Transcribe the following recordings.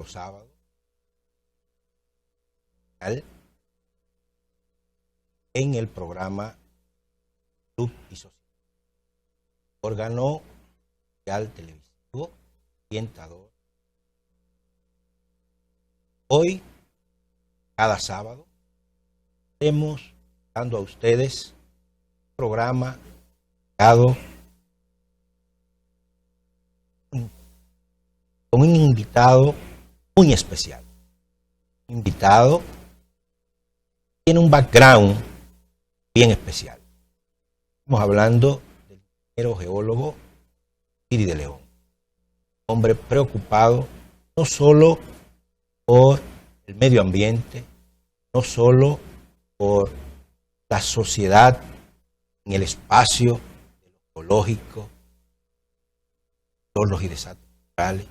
los sábados en el programa Salud y Sociedad, órgano social televisivo orientador. Hoy, cada sábado, estamos dando a ustedes un programa dedicado con un invitado muy especial. Un invitado que tiene un background bien especial. Estamos hablando del ingeniero geólogo Osiris de León, hombre preocupado no solo por el medio ambiente, no solo por la sociedad en el espacio ecológico, los y desastres naturales,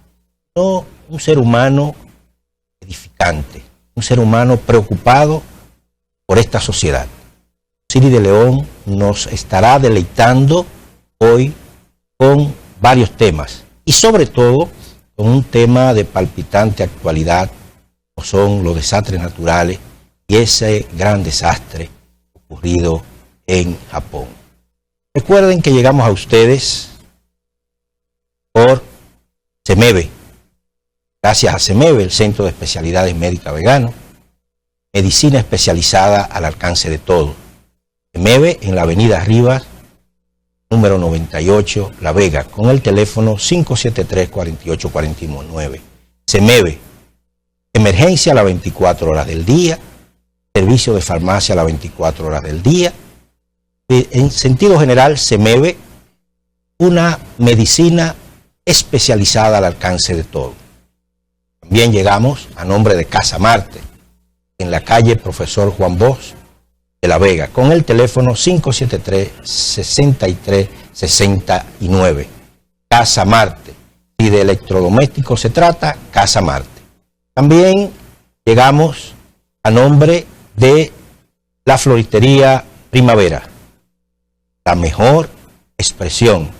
sino un ser humano edificante, un ser humano preocupado por esta sociedad. Osiris de León nos estará deleitando hoy con varios temas y sobre todo con un tema de palpitante actualidad, como son los desastres naturales y ese gran desastre ocurrido en Japón. Recuerden que llegamos a ustedes por CEMEVE, gracias a CEMEVE, el Centro de Especialidades Médicas Vegano, medicina especializada al alcance de todos. CEMEVE en la avenida Rivas, número 98, La Vega, con el teléfono 573-4849. CEMEVE, emergencia a las 24 horas del día, servicio de farmacia a las 24 horas del día. En sentido general, CEMEVE, una medicina especializada al alcance de todos. También llegamos a nombre de Casa Marte, en la calle Profesor Juan Bosch de La Vega, con el teléfono 573-6369. Casa Marte. Si de electrodomésticos se trata, Casa Marte. También llegamos a nombre de la Floristería Primavera, la mejor expresión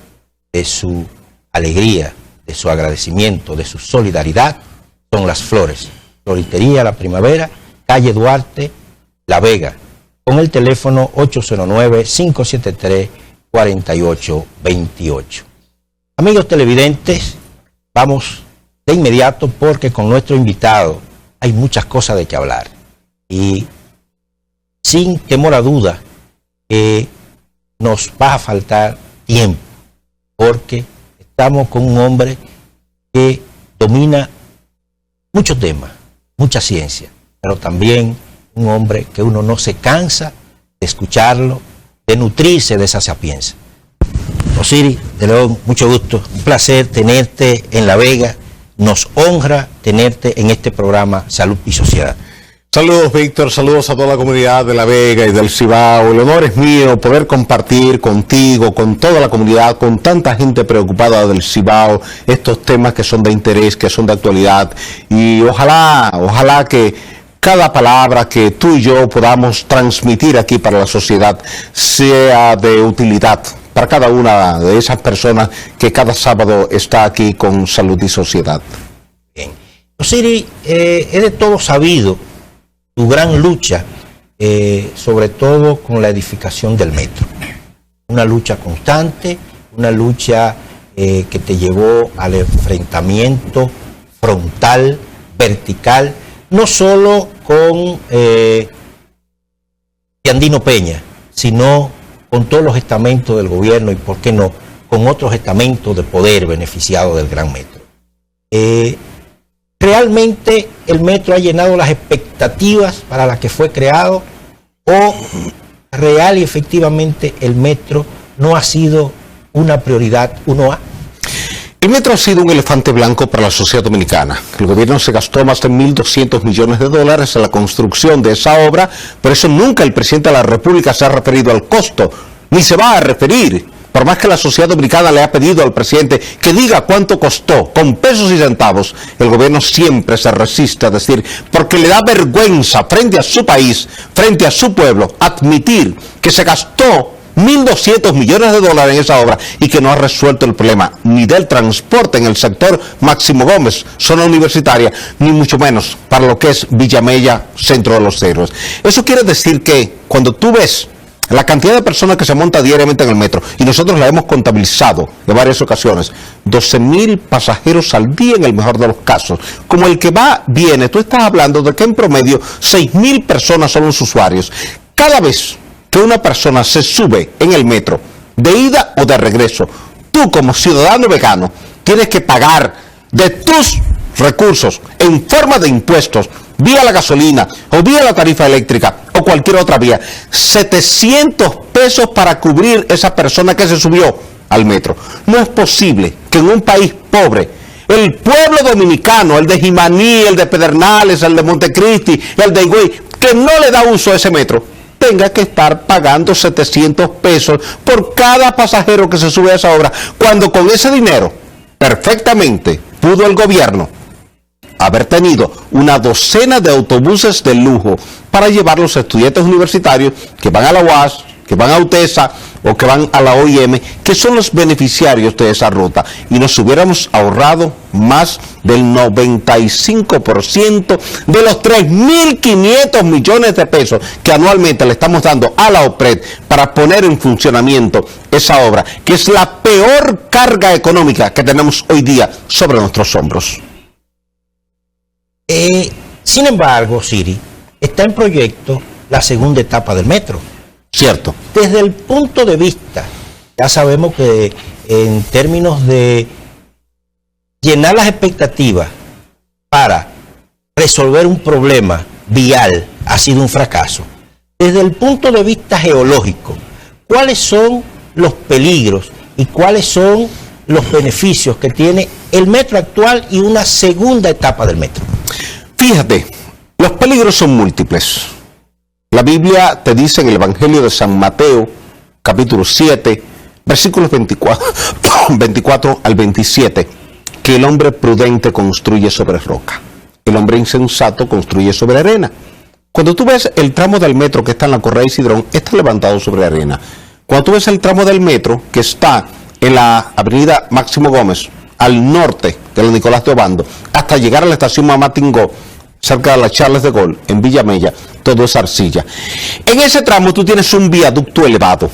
de su alegría, de su agradecimiento, de su solidaridad, son las flores. Floristería La Primavera, calle Duarte, La Vega, con el teléfono 809-573-4828. Amigos televidentes, vamos de inmediato porque con nuestro invitado hay muchas cosas de que hablar. Y sin temor a duda que nos va a faltar tiempo, porque estamos con un hombre que domina muchos temas, mucha ciencia, pero también un hombre que uno no se cansa de escucharlo, de nutrirse de esa sapiencia. Osiris de León, mucho gusto, un placer tenerte en La Vega, nos honra tenerte en este programa Salud y Sociedad. Saludos, Víctor, saludos a toda la comunidad de La Vega y del Cibao. El honor es mío poder compartir contigo, con toda la comunidad, con tanta gente preocupada del Cibao, estos temas que son de interés, que son de actualidad, y ojalá que cada palabra que tú y yo podamos transmitir aquí para la sociedad sea de utilidad para cada una de esas personas que cada sábado está aquí con Salud y Sociedad. Bien. Osiris, es de todo sabido tu gran lucha, sobre todo con la edificación del metro. Una lucha constante, una lucha que te llevó al enfrentamiento frontal, vertical, no solo con Andino Peña, sino con todos los estamentos del gobierno y, por qué no, con otros estamentos de poder beneficiados del gran metro. ¿Realmente el metro ha llenado las expectativas para las que fue creado o real y efectivamente el metro no ha sido una prioridad 1A? El metro ha sido un elefante blanco para la sociedad dominicana. El gobierno se gastó más de 1.200 millones de dólares en la construcción de esa obra, pero eso nunca el presidente de la República se ha referido al costo, ni se va a referir, por más que la sociedad dominicana le ha pedido al presidente que diga cuánto costó, con pesos y centavos. El gobierno siempre se resiste a decir, porque le da vergüenza frente a su país, frente a su pueblo, admitir que se gastó 1.200 millones de dólares en esa obra y que no ha resuelto el problema ni del transporte en el sector Máximo Gómez, zona universitaria, ni mucho menos para lo que es Villamella, Centro de los Héroes. Eso quiere decir que cuando tú ves la cantidad de personas que se monta diariamente en el metro, y nosotros la hemos contabilizado en varias ocasiones, 12.000 pasajeros al día en el mejor de los casos, como el que viene, tú estás hablando de que en promedio 6.000 personas son los usuarios. Cada vez que una persona se sube en el metro, de ida o de regreso, tú como ciudadano vegano tienes que pagar de tus recursos en forma de impuestos, vía la gasolina o vía la tarifa eléctrica o cualquier otra vía, 700 pesos para cubrir esa persona que se subió al metro. No es posible que en un país pobre, el pueblo dominicano, el de Jimaní, el de Pedernales, el de Montecristi, el de Higüey, que no le da uso a ese metro, tenga que estar pagando 700 pesos por cada pasajero que se sube a esa obra, cuando con ese dinero perfectamente pudo el gobierno haber tenido una docena de autobuses de lujo para llevar los estudiantes universitarios que van a la UAS, que van a UTESA o que van a la OIM, que son los beneficiarios de esa ruta, y nos hubiéramos ahorrado más del 95% de los 3.500 millones de pesos que anualmente le estamos dando a la OPRED para poner en funcionamiento esa obra, que es la peor carga económica que tenemos hoy día sobre nuestros hombros. Sin embargo, Siri, está en proyecto la segunda etapa del metro. Cierto. Desde el punto de vista, ya sabemos que en términos de llenar las expectativas para resolver un problema vial ha sido un fracaso. Desde el punto de vista geológico, ¿cuáles son los peligros y cuáles son los beneficios que tiene el metro actual y una segunda etapa del metro? Fíjate, los peligros son múltiples. La Biblia te dice en el Evangelio de San Mateo, capítulo 7, versículos 24 al 27, que el hombre prudente construye sobre roca, el hombre insensato construye sobre arena. Cuando tú ves el tramo del metro que está en la Correa Isidrón, está levantado sobre arena. Cuando tú ves el tramo del metro que está en la avenida Máximo Gómez, al norte de la Nicolás de Obando, hasta llegar a la estación Mamá Tingó, cerca de la Charles de Gaulle, en Villamella, todo es arcilla. En ese tramo tú tienes un viaducto elevado.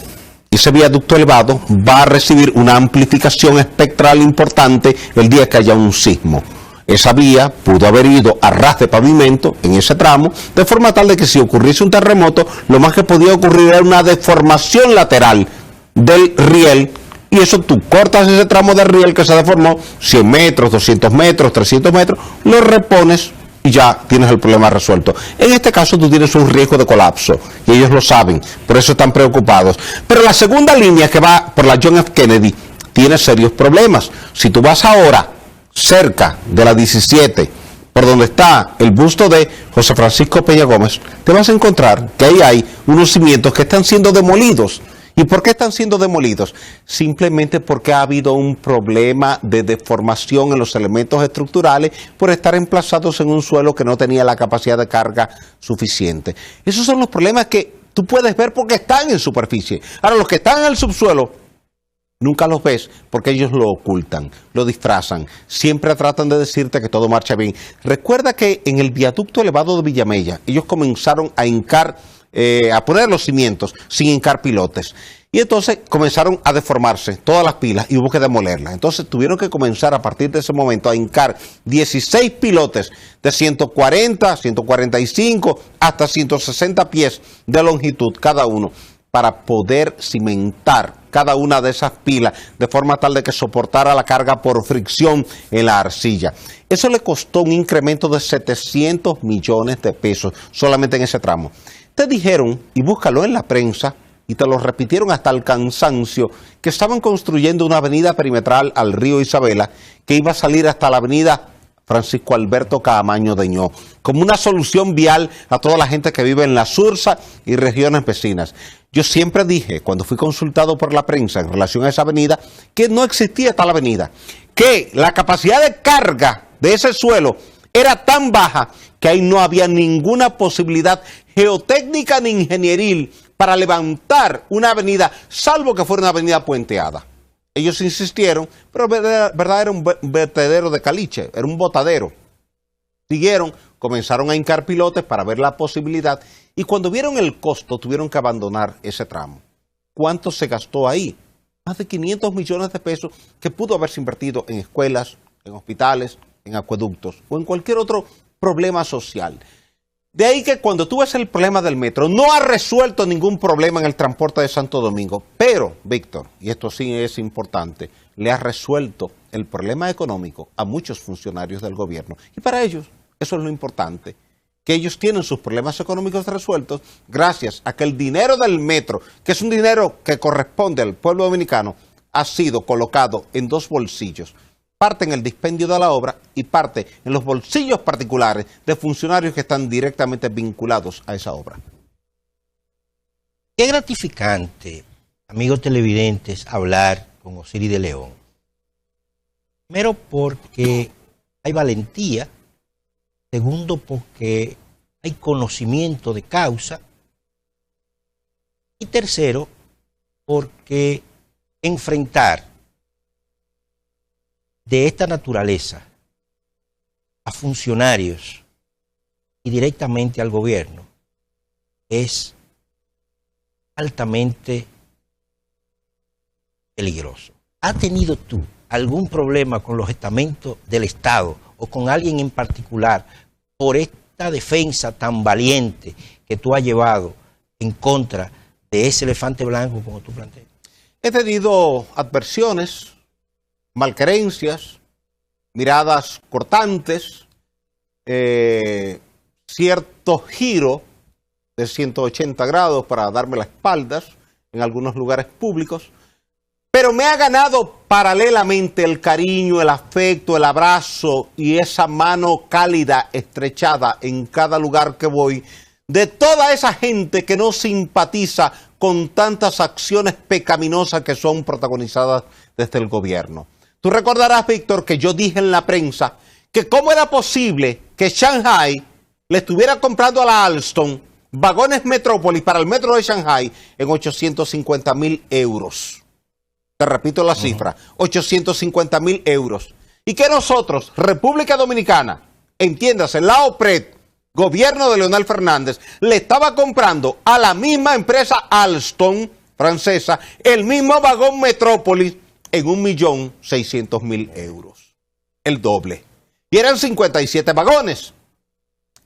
Ese viaducto elevado va a recibir una amplificación espectral importante el día que haya un sismo. Esa vía pudo haber ido a ras de pavimento en ese tramo, de forma tal de que si ocurriese un terremoto, lo más que podía ocurrir era una deformación lateral del riel, y eso tú cortas ese tramo de riel que se deformó, 100 metros, 200 metros, 300 metros, lo repones y ya tienes el problema resuelto. En este caso tú tienes un riesgo de colapso y ellos lo saben, por eso están preocupados. Pero la segunda línea que va por la John F. Kennedy tiene serios problemas. Si tú vas ahora cerca de la 17, por donde está el busto de José Francisco Peña Gómez, te vas a encontrar que ahí hay unos cimientos que están siendo demolidos. ¿Y por qué están siendo demolidos? Simplemente porque ha habido un problema de deformación en los elementos estructurales por estar emplazados en un suelo que no tenía la capacidad de carga suficiente. Esos son los problemas que tú puedes ver porque están en superficie. Ahora, los que están en el subsuelo, nunca los ves porque ellos lo ocultan, lo disfrazan. Siempre tratan de decirte que todo marcha bien. Recuerda que en el viaducto elevado de Villamella, ellos comenzaron a a poner los cimientos sin hincar pilotes. Y entonces comenzaron a deformarse todas las pilas y hubo que demolerlas. Entonces tuvieron que comenzar a partir de ese momento a hincar 16 pilotes de 140, 145 hasta 160 pies de longitud cada uno para poder cimentar cada una de esas pilas de forma tal de que soportara la carga por fricción en la arcilla. Eso le costó un incremento de 700 millones de pesos solamente en ese tramo. Te dijeron, y búscalo en la prensa, y te lo repitieron hasta el cansancio, que estaban construyendo una avenida perimetral al río Isabela que iba a salir hasta la avenida Francisco Alberto Caamaño Deñó, como una solución vial a toda la gente que vive en la Sursa y regiones vecinas. Yo siempre dije, cuando fui consultado por la prensa en relación a esa avenida, que no existía tal avenida, que la capacidad de carga de ese suelo era tan baja que ahí no había ninguna posibilidad geotécnica ni ingenieril para levantar una avenida, salvo que fuera una avenida puenteada. Ellos insistieron, pero verdad era un vertedero de caliche, era un botadero. Siguieron, comenzaron a hincar pilotes para ver la posibilidad y cuando vieron el costo tuvieron que abandonar ese tramo. ¿Cuánto se gastó ahí? Más de 500 millones de pesos que pudo haberse invertido en escuelas, en hospitales, en acueductos o en cualquier otro problema social. De ahí que cuando tú ves el problema del metro, no ha resuelto ningún problema en el transporte de Santo Domingo, pero, Víctor, y esto sí es importante, le ha resuelto el problema económico a muchos funcionarios del gobierno. Y para ellos, eso es lo importante, que ellos tienen sus problemas económicos resueltos gracias a que el dinero del metro, que es un dinero que corresponde al pueblo dominicano, ha sido colocado en dos bolsillos. Parte en el dispendio de la obra y parte en los bolsillos particulares de funcionarios que están directamente vinculados a esa obra. Qué gratificante, amigos televidentes, hablar con Osiris de León. Primero porque hay valentía, segundo porque hay conocimiento de causa y tercero porque enfrentar de esta naturaleza a funcionarios y directamente al gobierno es altamente peligroso. ¿Has tenido tú algún problema con los estamentos del Estado o con alguien en particular por esta defensa tan valiente que tú has llevado en contra de ese elefante blanco como tú planteas? He tenido adversiones, malquerencias, miradas cortantes, cierto giro de 180 grados para darme las espaldas en algunos lugares públicos, pero me ha ganado paralelamente el cariño, el afecto, el abrazo y esa mano cálida estrechada en cada lugar que voy de toda esa gente que no simpatiza con tantas acciones pecaminosas que son protagonizadas desde el gobierno. Tú recordarás, Víctor, que yo dije en la prensa que cómo era posible que Shanghai le estuviera comprando a la Alstom vagones Metrópolis para el metro de Shanghai en 850.000 euros. Te repito la cifra, 850.000 euros. Y que nosotros, República Dominicana, entiéndase, la OPRED, gobierno de Leonel Fernández, le estaba comprando a la misma empresa Alstom francesa el mismo vagón Metrópolis en 1.600.000 euros, el doble. Y eran 57 vagones.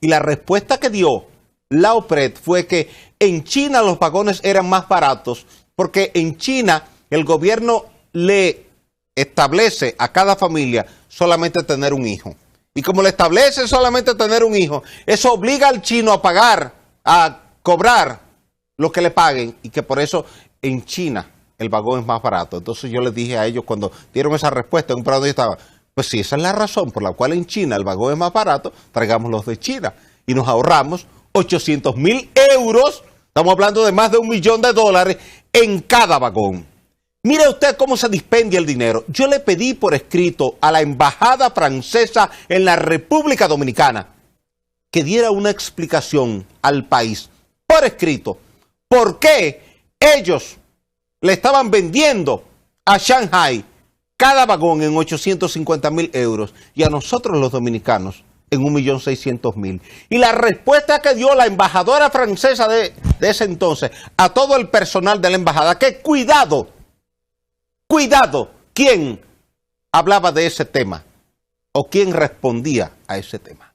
Y la respuesta que dio la OPRED fue que en China los vagones eran más baratos porque en China el gobierno le establece a cada familia solamente tener un hijo. Y como le establece solamente tener un hijo, eso obliga al chino a pagar, a cobrar lo que le paguen y que por eso en China el vagón es más barato. Entonces yo les dije a ellos cuando dieron esa respuesta, en un programa yo estaba, pues si esa es la razón por la cual en China el vagón es más barato, traigamos los de China. Y nos ahorramos 800.000 euros, estamos hablando de más de $1 millón en cada vagón. Mire usted cómo se dispendia el dinero. Yo le pedí por escrito a la embajada francesa en la República Dominicana que diera una explicación al país, por escrito, por qué ellos le estaban vendiendo a Shanghai cada vagón en 850.000 euros y a nosotros los dominicanos en 1.600.000. Y la respuesta que dio la embajadora francesa de ese entonces a todo el personal de la embajada, que cuidado, quién hablaba de ese tema o quién respondía a ese tema.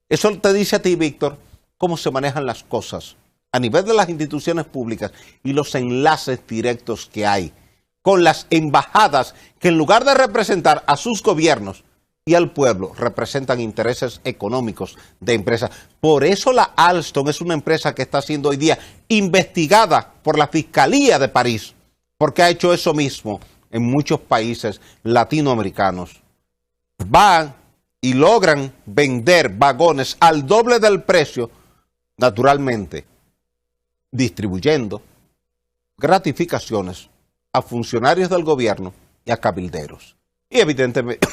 Eso te dice a ti, Víctor, cómo se manejan las cosas a nivel de las instituciones públicas y los enlaces directos que hay con las embajadas que en lugar de representar a sus gobiernos y al pueblo, representan intereses económicos de empresas. Por eso la Alstom es una empresa que está siendo hoy día investigada por la Fiscalía de París, porque ha hecho eso mismo en muchos países latinoamericanos. Van y logran vender vagones al doble del precio, naturalmente, distribuyendo gratificaciones a funcionarios del gobierno y a cabilderos. Y evidentemente,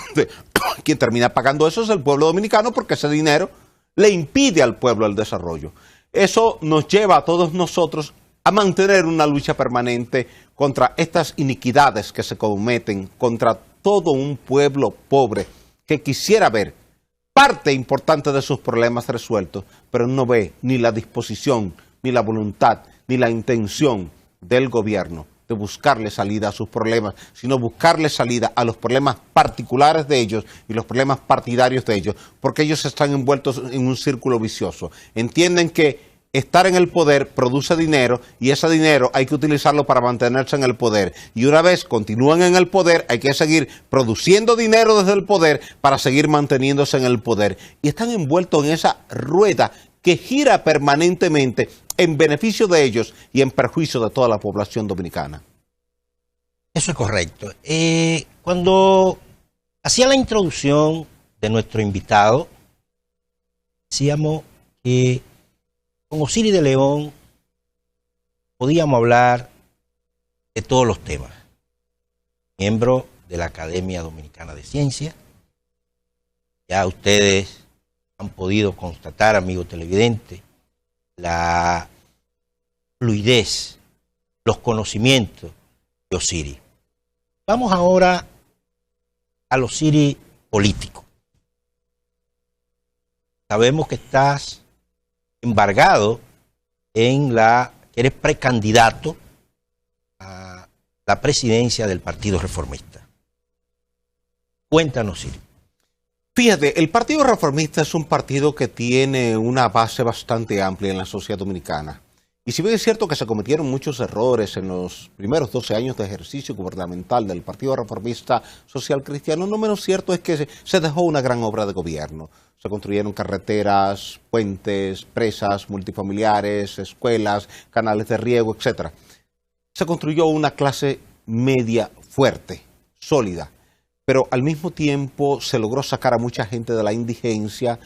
quien termina pagando eso es el pueblo dominicano porque ese dinero le impide al pueblo el desarrollo. Eso nos lleva a todos nosotros a mantener una lucha permanente contra estas iniquidades que se cometen contra todo un pueblo pobre que quisiera ver parte importante de sus problemas resueltos, pero no ve ni la disposición, ni la voluntad, ni la intención del gobierno de buscarle salida a sus problemas, sino buscarle salida a los problemas particulares de ellos y los problemas partidarios de ellos, porque ellos están envueltos en un círculo vicioso. Entienden que estar en el poder produce dinero y ese dinero hay que utilizarlo para mantenerse en el poder. Y una vez continúan en el poder, hay que seguir produciendo dinero desde el poder para seguir manteniéndose en el poder. Y están envueltos en esa rueda que gira permanentemente en beneficio de ellos y en perjuicio de toda la población dominicana. Eso es correcto. Cuando hacía la introducción de nuestro invitado, decíamos que con Osiris de León podíamos hablar de todos los temas. Miembro de la Academia Dominicana de Ciencias. Ya ustedes han podido constatar, amigos televidentes, la fluidez, los conocimientos de Osiris. Vamos ahora al Osiris político. Sabemos que estás embargado que eres precandidato a la presidencia del Partido Reformista. Cuéntanos, Osiris. Fíjate, el Partido Reformista es un partido que tiene una base bastante amplia en la sociedad dominicana. Y si bien es cierto que se cometieron muchos errores en los primeros 12 años de ejercicio gubernamental del Partido Reformista Social Cristiano, no menos cierto es que se dejó una gran obra de gobierno. Se construyeron carreteras, puentes, presas, multifamiliares, escuelas, canales de riego, etc. Se construyó una clase media fuerte, sólida, pero al mismo tiempo se logró sacar a mucha gente de la indigencia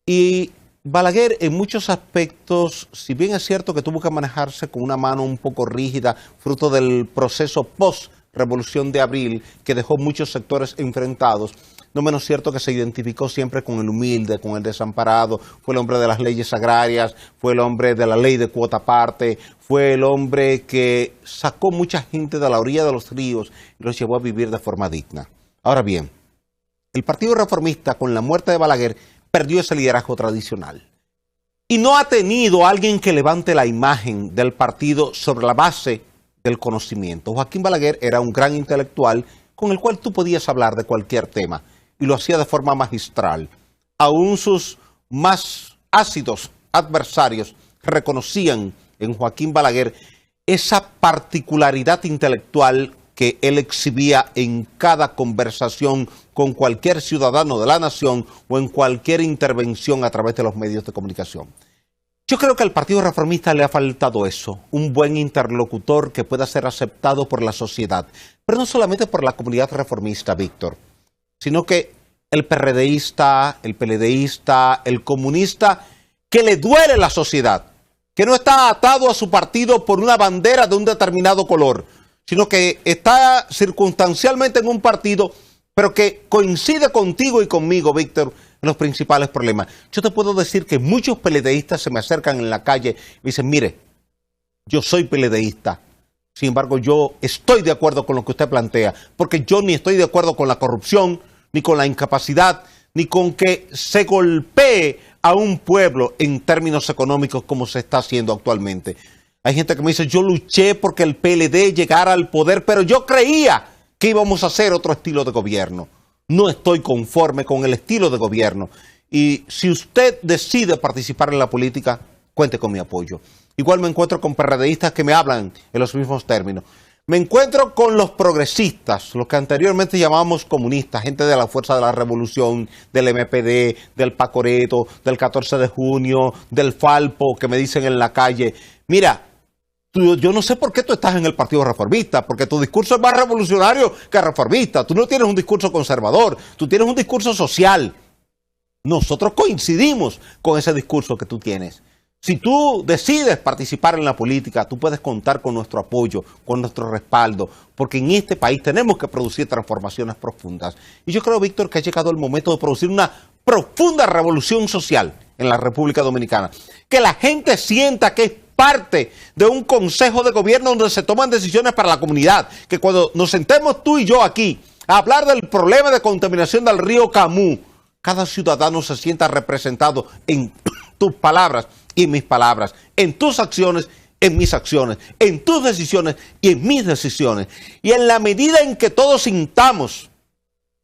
y Balaguer en muchos aspectos, si bien es cierto que tuvo que manejarse con una mano un poco rígida, fruto del proceso post-Revolución de Abril, que dejó muchos sectores enfrentados, no menos cierto que se identificó siempre con el humilde, con el desamparado, fue el hombre de las leyes agrarias, fue el hombre de la ley de cuota parte, fue el hombre que sacó mucha gente de la orilla de los ríos y los llevó a vivir de forma digna. Ahora bien, el Partido Reformista, con la muerte de Balaguer, perdió ese liderazgo tradicional. Y no ha tenido alguien que levante la imagen del partido sobre la base del conocimiento. Joaquín Balaguer era un gran intelectual con el cual tú podías hablar de cualquier tema y lo hacía de forma magistral. Aún sus más ácidos adversarios reconocían en Joaquín Balaguer esa particularidad intelectual que él exhibía en cada conversación con cualquier ciudadano de la nación o en cualquier intervención a través de los medios de comunicación. Yo creo que al Partido Reformista le ha faltado eso, un buen interlocutor que pueda ser aceptado por la sociedad, pero no solamente por la comunidad reformista, Víctor, sino que el PRDista, el PLDista, el comunista, que le duele la sociedad, que no está atado a su partido por una bandera de un determinado color, sino que está circunstancialmente en un partido, pero que coincide contigo y conmigo, Víctor, en los principales problemas. Yo te puedo decir que muchos peledeístas se me acercan en la calle y me dicen, mire, yo soy peledeísta, sin embargo yo estoy de acuerdo con lo que usted plantea, porque yo ni estoy de acuerdo con la corrupción, ni con la incapacidad, ni con que se golpee a un pueblo en términos económicos como se está haciendo actualmente. Hay gente que me dice, yo luché porque el PLD llegara al poder, pero yo creía que íbamos a hacer otro estilo de gobierno. No estoy conforme con el estilo de gobierno. Y si usted decide participar en la política, cuente con mi apoyo. Igual me encuentro con PRDistas que me hablan en los mismos términos. Me encuentro con los progresistas, los que anteriormente llamábamos comunistas, gente de la Fuerza de la Revolución, del MPD, del Pacoreto, del 14 de junio, del Falpo, que me dicen en la calle, mira, yo no sé por qué tú estás en el Partido Reformista, porque tu discurso es más revolucionario que reformista. Tú no tienes un discurso conservador, tú tienes un discurso social. Nosotros coincidimos con ese discurso que tú tienes. Si tú decides participar en la política, tú puedes contar con nuestro apoyo, con nuestro respaldo, porque en este país tenemos que producir transformaciones profundas. Y yo creo, Víctor, que ha llegado el momento de producir una profunda revolución social en la República Dominicana. Que la gente sienta que es parte de un consejo de gobierno donde se toman decisiones para la comunidad. Que cuando nos sentemos tú y yo aquí a hablar del problema de contaminación del río Camus, cada ciudadano se sienta representado en tus palabras y en mis palabras, en tus acciones, en mis acciones, en tus decisiones y en mis decisiones. Y en la medida en que todos sintamos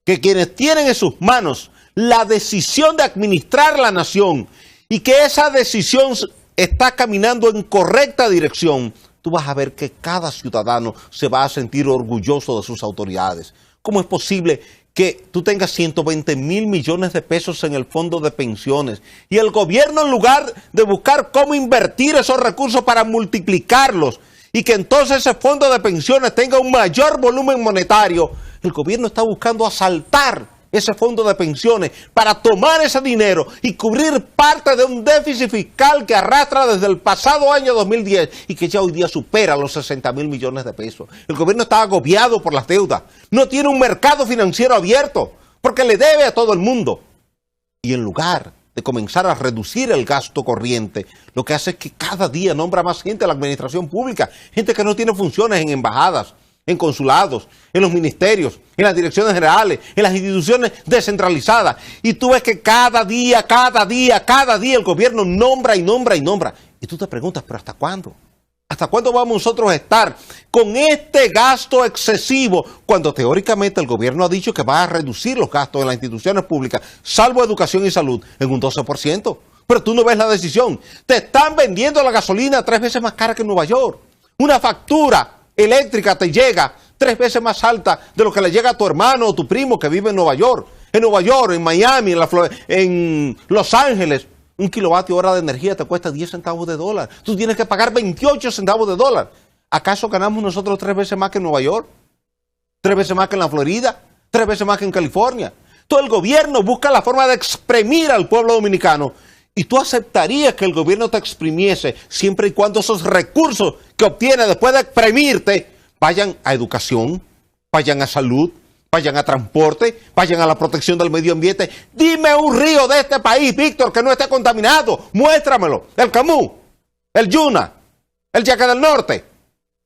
que quienes tienen en sus manos la decisión de administrar la nación y que esa decisión está caminando en correcta dirección, tú vas a ver que cada ciudadano se va a sentir orgulloso de sus autoridades. ¿Cómo es posible que tú tengas 120,000 millones de pesos en el fondo de pensiones y el gobierno, en lugar de buscar cómo invertir esos recursos para multiplicarlos y que entonces ese fondo de pensiones tenga un mayor volumen monetario, el gobierno está buscando asaltar ese fondo de pensiones para tomar ese dinero y cubrir parte de un déficit fiscal que arrastra desde el pasado año 2010 y que ya hoy día supera los 60,000 millones de pesos? El gobierno está agobiado por las deudas, no tiene un mercado financiero abierto porque le debe a todo el mundo. Y en lugar de comenzar a reducir el gasto corriente, lo que hace es que cada día nombra más gente a la administración pública, gente que no tiene funciones en embajadas, en consulados, en los ministerios, en las direcciones generales, en las instituciones descentralizadas. Y tú ves que cada día el gobierno nombra y nombra y nombra. Y tú te preguntas, ¿pero hasta cuándo? ¿Hasta cuándo vamos nosotros a estar con este gasto excesivo cuando teóricamente el gobierno ha dicho que va a reducir los gastos en las instituciones públicas, salvo educación y salud, en un 12%? Pero tú no ves la decisión. Te están vendiendo la gasolina 3 veces más cara que en Nueva York. Una factura eléctrica te llega 3 veces más alta de lo que le llega a tu hermano o tu primo que vive en Nueva York. En Nueva York, en Miami, en Los Ángeles, 1 kilovatio hora de energía te cuesta 10 centavos de dólar. Tú tienes que pagar 28 centavos de dólar. ¿Acaso ganamos nosotros 3 veces más que en Nueva York? 3 veces más que en la Florida, 3 veces más que en California. Todo el gobierno busca la forma de exprimir al pueblo dominicano. Y tú aceptarías que el gobierno te exprimiese siempre y cuando esos recursos que obtiene después de exprimirte vayan a educación, vayan a salud, vayan a transporte, vayan a la protección del medio ambiente. Dime un río de este país, Víctor, que no esté contaminado. Muéstramelo. El Camus, el Yuna, el Yaque del Norte.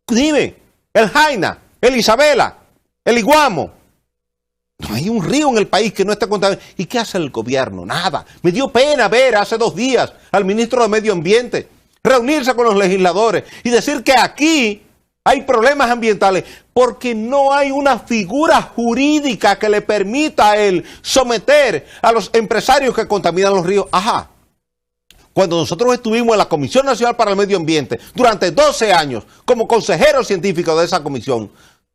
Dime, el Jaina, el Isabela, el Iguamo. No hay un río en el país que no esté contaminado. ¿Y qué hace el gobierno? Nada. Me dio pena ver hace 2 días al ministro de Medio Ambiente reunirse con los legisladores y decir que aquí hay problemas ambientales porque no hay una figura jurídica que le permita a él someter a los empresarios que contaminan los ríos. Ajá. Cuando nosotros estuvimos en la Comisión Nacional para el Medio Ambiente durante 12 años como consejero científico de esa comisión,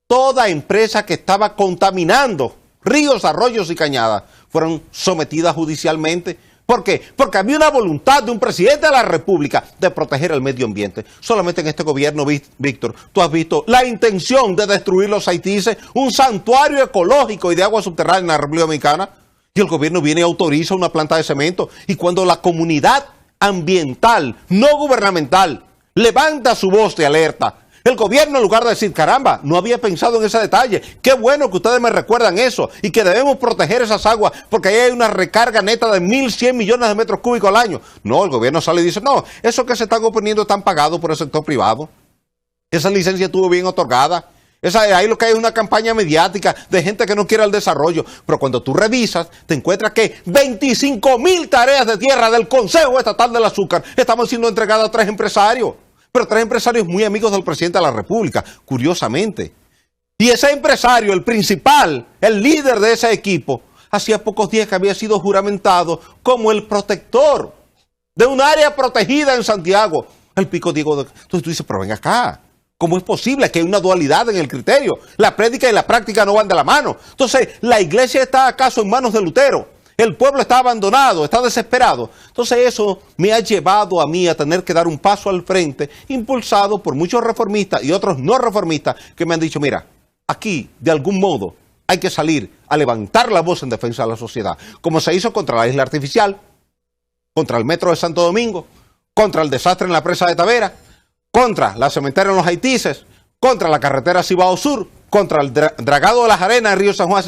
toda empresa que estaba contaminando ríos, arroyos y cañadas fueron sometidas judicialmente. ¿Por qué? Porque había una voluntad de un presidente de la República de proteger el medio ambiente. Solamente en este gobierno, Víctor, tú has visto la intención de destruir los Haitises, un santuario ecológico y de agua subterránea en la República Dominicana, y el gobierno viene y autoriza una planta de cemento. Y cuando la comunidad ambiental, no gubernamental, levanta su voz de alerta, el gobierno, en lugar de decir, caramba, no había pensado en ese detalle, qué bueno que ustedes me recuerdan eso y que debemos proteger esas aguas porque ahí hay una recarga neta de 1.100 millones de metros cúbicos al año. No, el gobierno sale y dice, no, eso que se están oponiendo están pagados por el sector privado. Esa licencia estuvo bien otorgada. Ahí lo que hay es una campaña mediática de gente que no quiere el desarrollo. Pero cuando tú revisas, te encuentras que 25,000 tareas de tierra del Consejo Estatal del Azúcar estaban siendo entregadas a 3 empresarios. Pero 3 empresarios muy amigos del presidente de la República, curiosamente. Y ese empresario, el principal, el líder de ese equipo, hacía pocos días que había sido juramentado como el protector de un área protegida en Santiago, el Pico Diego. Entonces tú dices, pero ven acá, ¿cómo es posible que hay una dualidad en el criterio? La prédica y la práctica no van de la mano. Entonces, ¿la iglesia está acaso en manos de Lutero? El pueblo está abandonado, está desesperado. Entonces eso me ha llevado a mí a tener que dar un paso al frente, impulsado por muchos reformistas y otros no reformistas que me han dicho, mira, aquí de algún modo hay que salir a levantar la voz en defensa de la sociedad, como se hizo contra la isla artificial, contra el metro de Santo Domingo, contra el desastre en la presa de Tavera, contra la cementera en los Haitises, contra la carretera Cibao Sur, contra el dragado de las arenas en Río San Juan.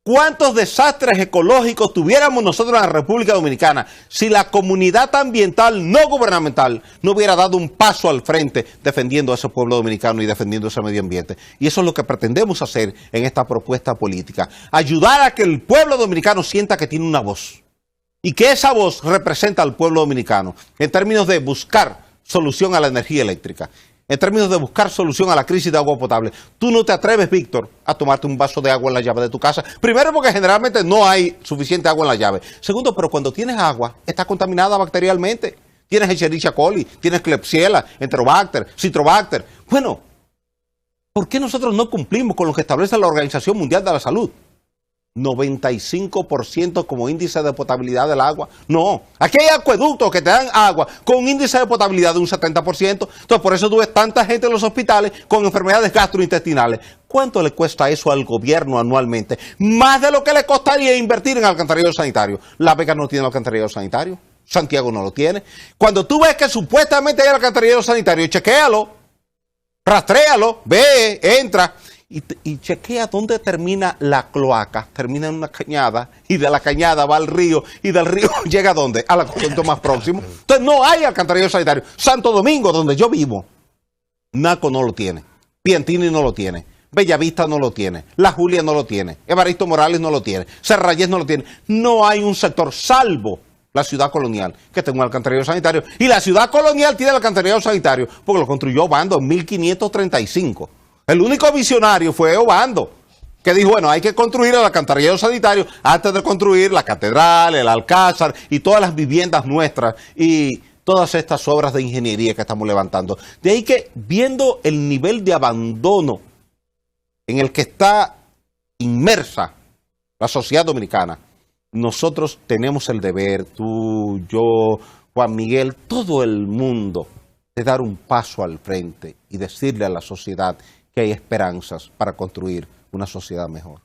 ¿Cuántos desastres ecológicos tuviéramos nosotros en la República Dominicana si la comunidad ambiental no gubernamental no hubiera dado un paso al frente defendiendo a ese pueblo dominicano y defendiendo ese medio ambiente? Y eso es lo que pretendemos hacer en esta propuesta política. Ayudar a que el pueblo dominicano sienta que tiene una voz y que esa voz representa al pueblo dominicano en términos de buscar solución a la energía eléctrica, en términos de buscar solución a la crisis de agua potable. Tú no te atreves, Víctor, a tomarte un vaso de agua en la llave de tu casa. Primero, porque generalmente no hay suficiente agua en la llave. Segundo, pero cuando tienes agua, está contaminada bacterialmente. Tienes Escherichia coli, tienes Klebsiella, Enterobacter, Citrobacter. Bueno, ¿por qué nosotros no cumplimos con lo que establece la Organización Mundial de la Salud? 95% como índice de potabilidad del agua. No, aquí hay acueductos que te dan agua con un índice de potabilidad de un 70%. Entonces, por eso tú ves tanta gente en los hospitales con enfermedades gastrointestinales. ¿Cuánto le cuesta eso al gobierno anualmente? Más de lo que le costaría invertir en alcantarillado sanitario. La Vega no tiene alcantarillado sanitario, Santiago no lo tiene. Cuando tú ves que supuestamente hay alcantarillado sanitario, chequéalo, rastréalo, ve, entra y chequea dónde termina la cloaca. Termina en una cañada y de la cañada va al río y del río llega ¿a dónde? Al acueducto más próximo. Entonces no hay alcantarillado sanitario. Santo Domingo, donde yo vivo, Naco no lo tiene, Piantini no lo tiene, Bellavista no lo tiene, La Julia no lo tiene, Evaristo Morales no lo tiene, Serrayes no lo tiene. No hay un sector, salvo la ciudad colonial, que tenga un alcantarillado sanitario. Y la ciudad colonial tiene el alcantarillado sanitario porque lo construyó Obando en 1535. El único visionario fue Obando, que dijo, bueno, hay que construir el alcantarillado sanitario antes de construir la catedral, el alcázar y todas las viviendas nuestras y todas estas obras de ingeniería que estamos levantando. De ahí que, viendo el nivel de abandono en el que está inmersa la sociedad dominicana, nosotros tenemos el deber, tú, yo, Juan Miguel, todo el mundo, de dar un paso al frente y decirle a la sociedad que hay esperanzas para construir una sociedad mejor.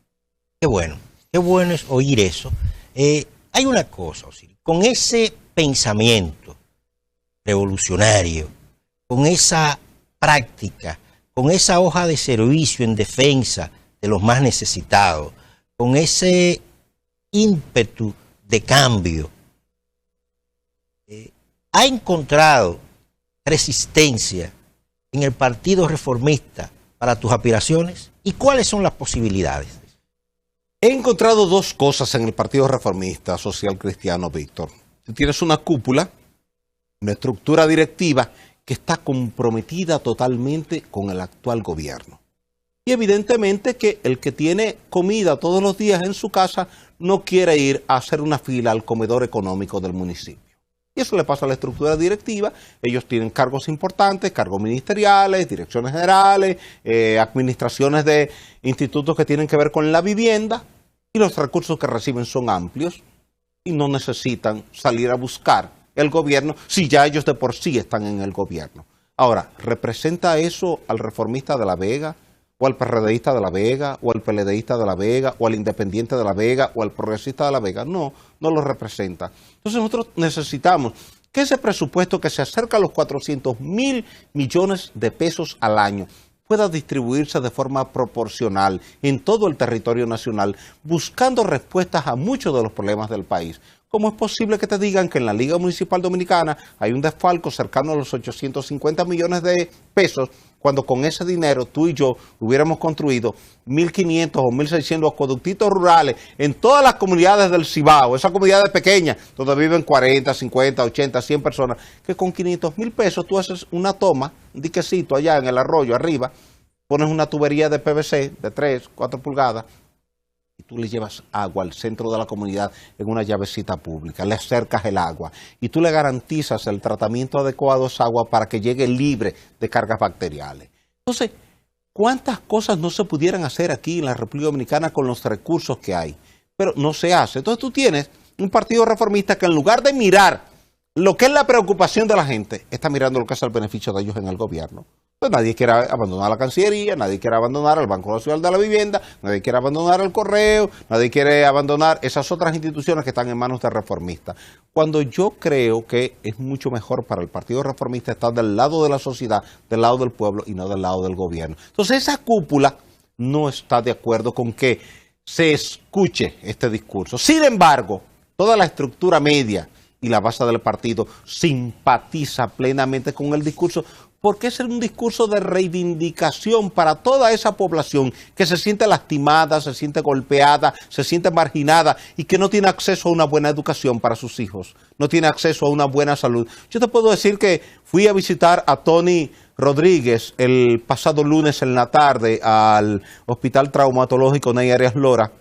Qué bueno es oír eso. Hay una cosa, Osiris, con ese pensamiento revolucionario, con esa práctica, con esa hoja de servicio en defensa de los más necesitados, con ese ímpetu de cambio, ha encontrado resistencia en el Partido Reformista para tus aspiraciones? ¿Y cuáles son las posibilidades? He encontrado dos cosas en el Partido Reformista Social Cristiano, Víctor. Tú tienes una cúpula, una estructura directiva que está comprometida totalmente con el actual gobierno. Y evidentemente que el que tiene comida todos los días en su casa no quiere ir a hacer una fila al comedor económico del municipio. Y eso le pasa a la estructura directiva. Ellos tienen cargos importantes, cargos ministeriales, direcciones generales, administraciones de institutos que tienen que ver con la vivienda, y los recursos que reciben son amplios y no necesitan salir a buscar el gobierno si ya ellos de por sí están en el gobierno. Ahora, ¿representa eso al reformista de La Vega, o al PRDista de La Vega, o al PLDista de La Vega, o al independiente de La Vega, o al progresista de La Vega? No, no lo representa. Entonces nosotros necesitamos que ese presupuesto que se acerca a los 400.000 millones de pesos al año pueda distribuirse de forma proporcional en todo el territorio nacional, buscando respuestas a muchos de los problemas del país. ¿Cómo es posible que te digan que en la Liga Municipal Dominicana hay un desfalco cercano a los 850 millones de pesos, cuando con ese dinero tú y yo hubiéramos construido 1.500 o 1.600 acueductitos rurales en todas las comunidades del Cibao, esas comunidades pequeñas, donde viven 40, 50, 80, 100 personas, que con 500.000 pesos tú haces una toma, un diquecito allá en el arroyo arriba, pones una tubería de PVC de 3, 4 pulgadas, y tú le llevas agua al centro de la comunidad en una llavecita pública, le acercas el agua y tú le garantizas el tratamiento adecuado de esa agua para que llegue libre de cargas bacteriales. Entonces, ¿cuántas cosas no se pudieran hacer aquí en la República Dominicana con los recursos que hay? Pero no se hace. Entonces tú tienes un partido reformista que en lugar de mirar lo que es la preocupación de la gente, está mirando lo que es el beneficio de ellos en el gobierno. Pues nadie quiere abandonar la Cancillería, nadie quiere abandonar el Banco Nacional de la Vivienda, nadie quiere abandonar el Correo, nadie quiere abandonar esas otras instituciones que están en manos de reformistas. Cuando yo creo que es mucho mejor para el Partido Reformista estar del lado de la sociedad, del lado del pueblo y no del lado del gobierno. Entonces esa cúpula no está de acuerdo con que se escuche este discurso. Sin embargo, toda la estructura media y la base del partido simpatiza plenamente con el discurso, porque es un discurso de reivindicación para toda esa población que se siente lastimada, se siente golpeada, se siente marginada y que no tiene acceso a una buena educación para sus hijos, no tiene acceso a una buena salud. Yo te puedo decir que fui a visitar a Tony Rodríguez el pasado lunes en la tarde al Hospital Traumatológico Ney Arias Lora,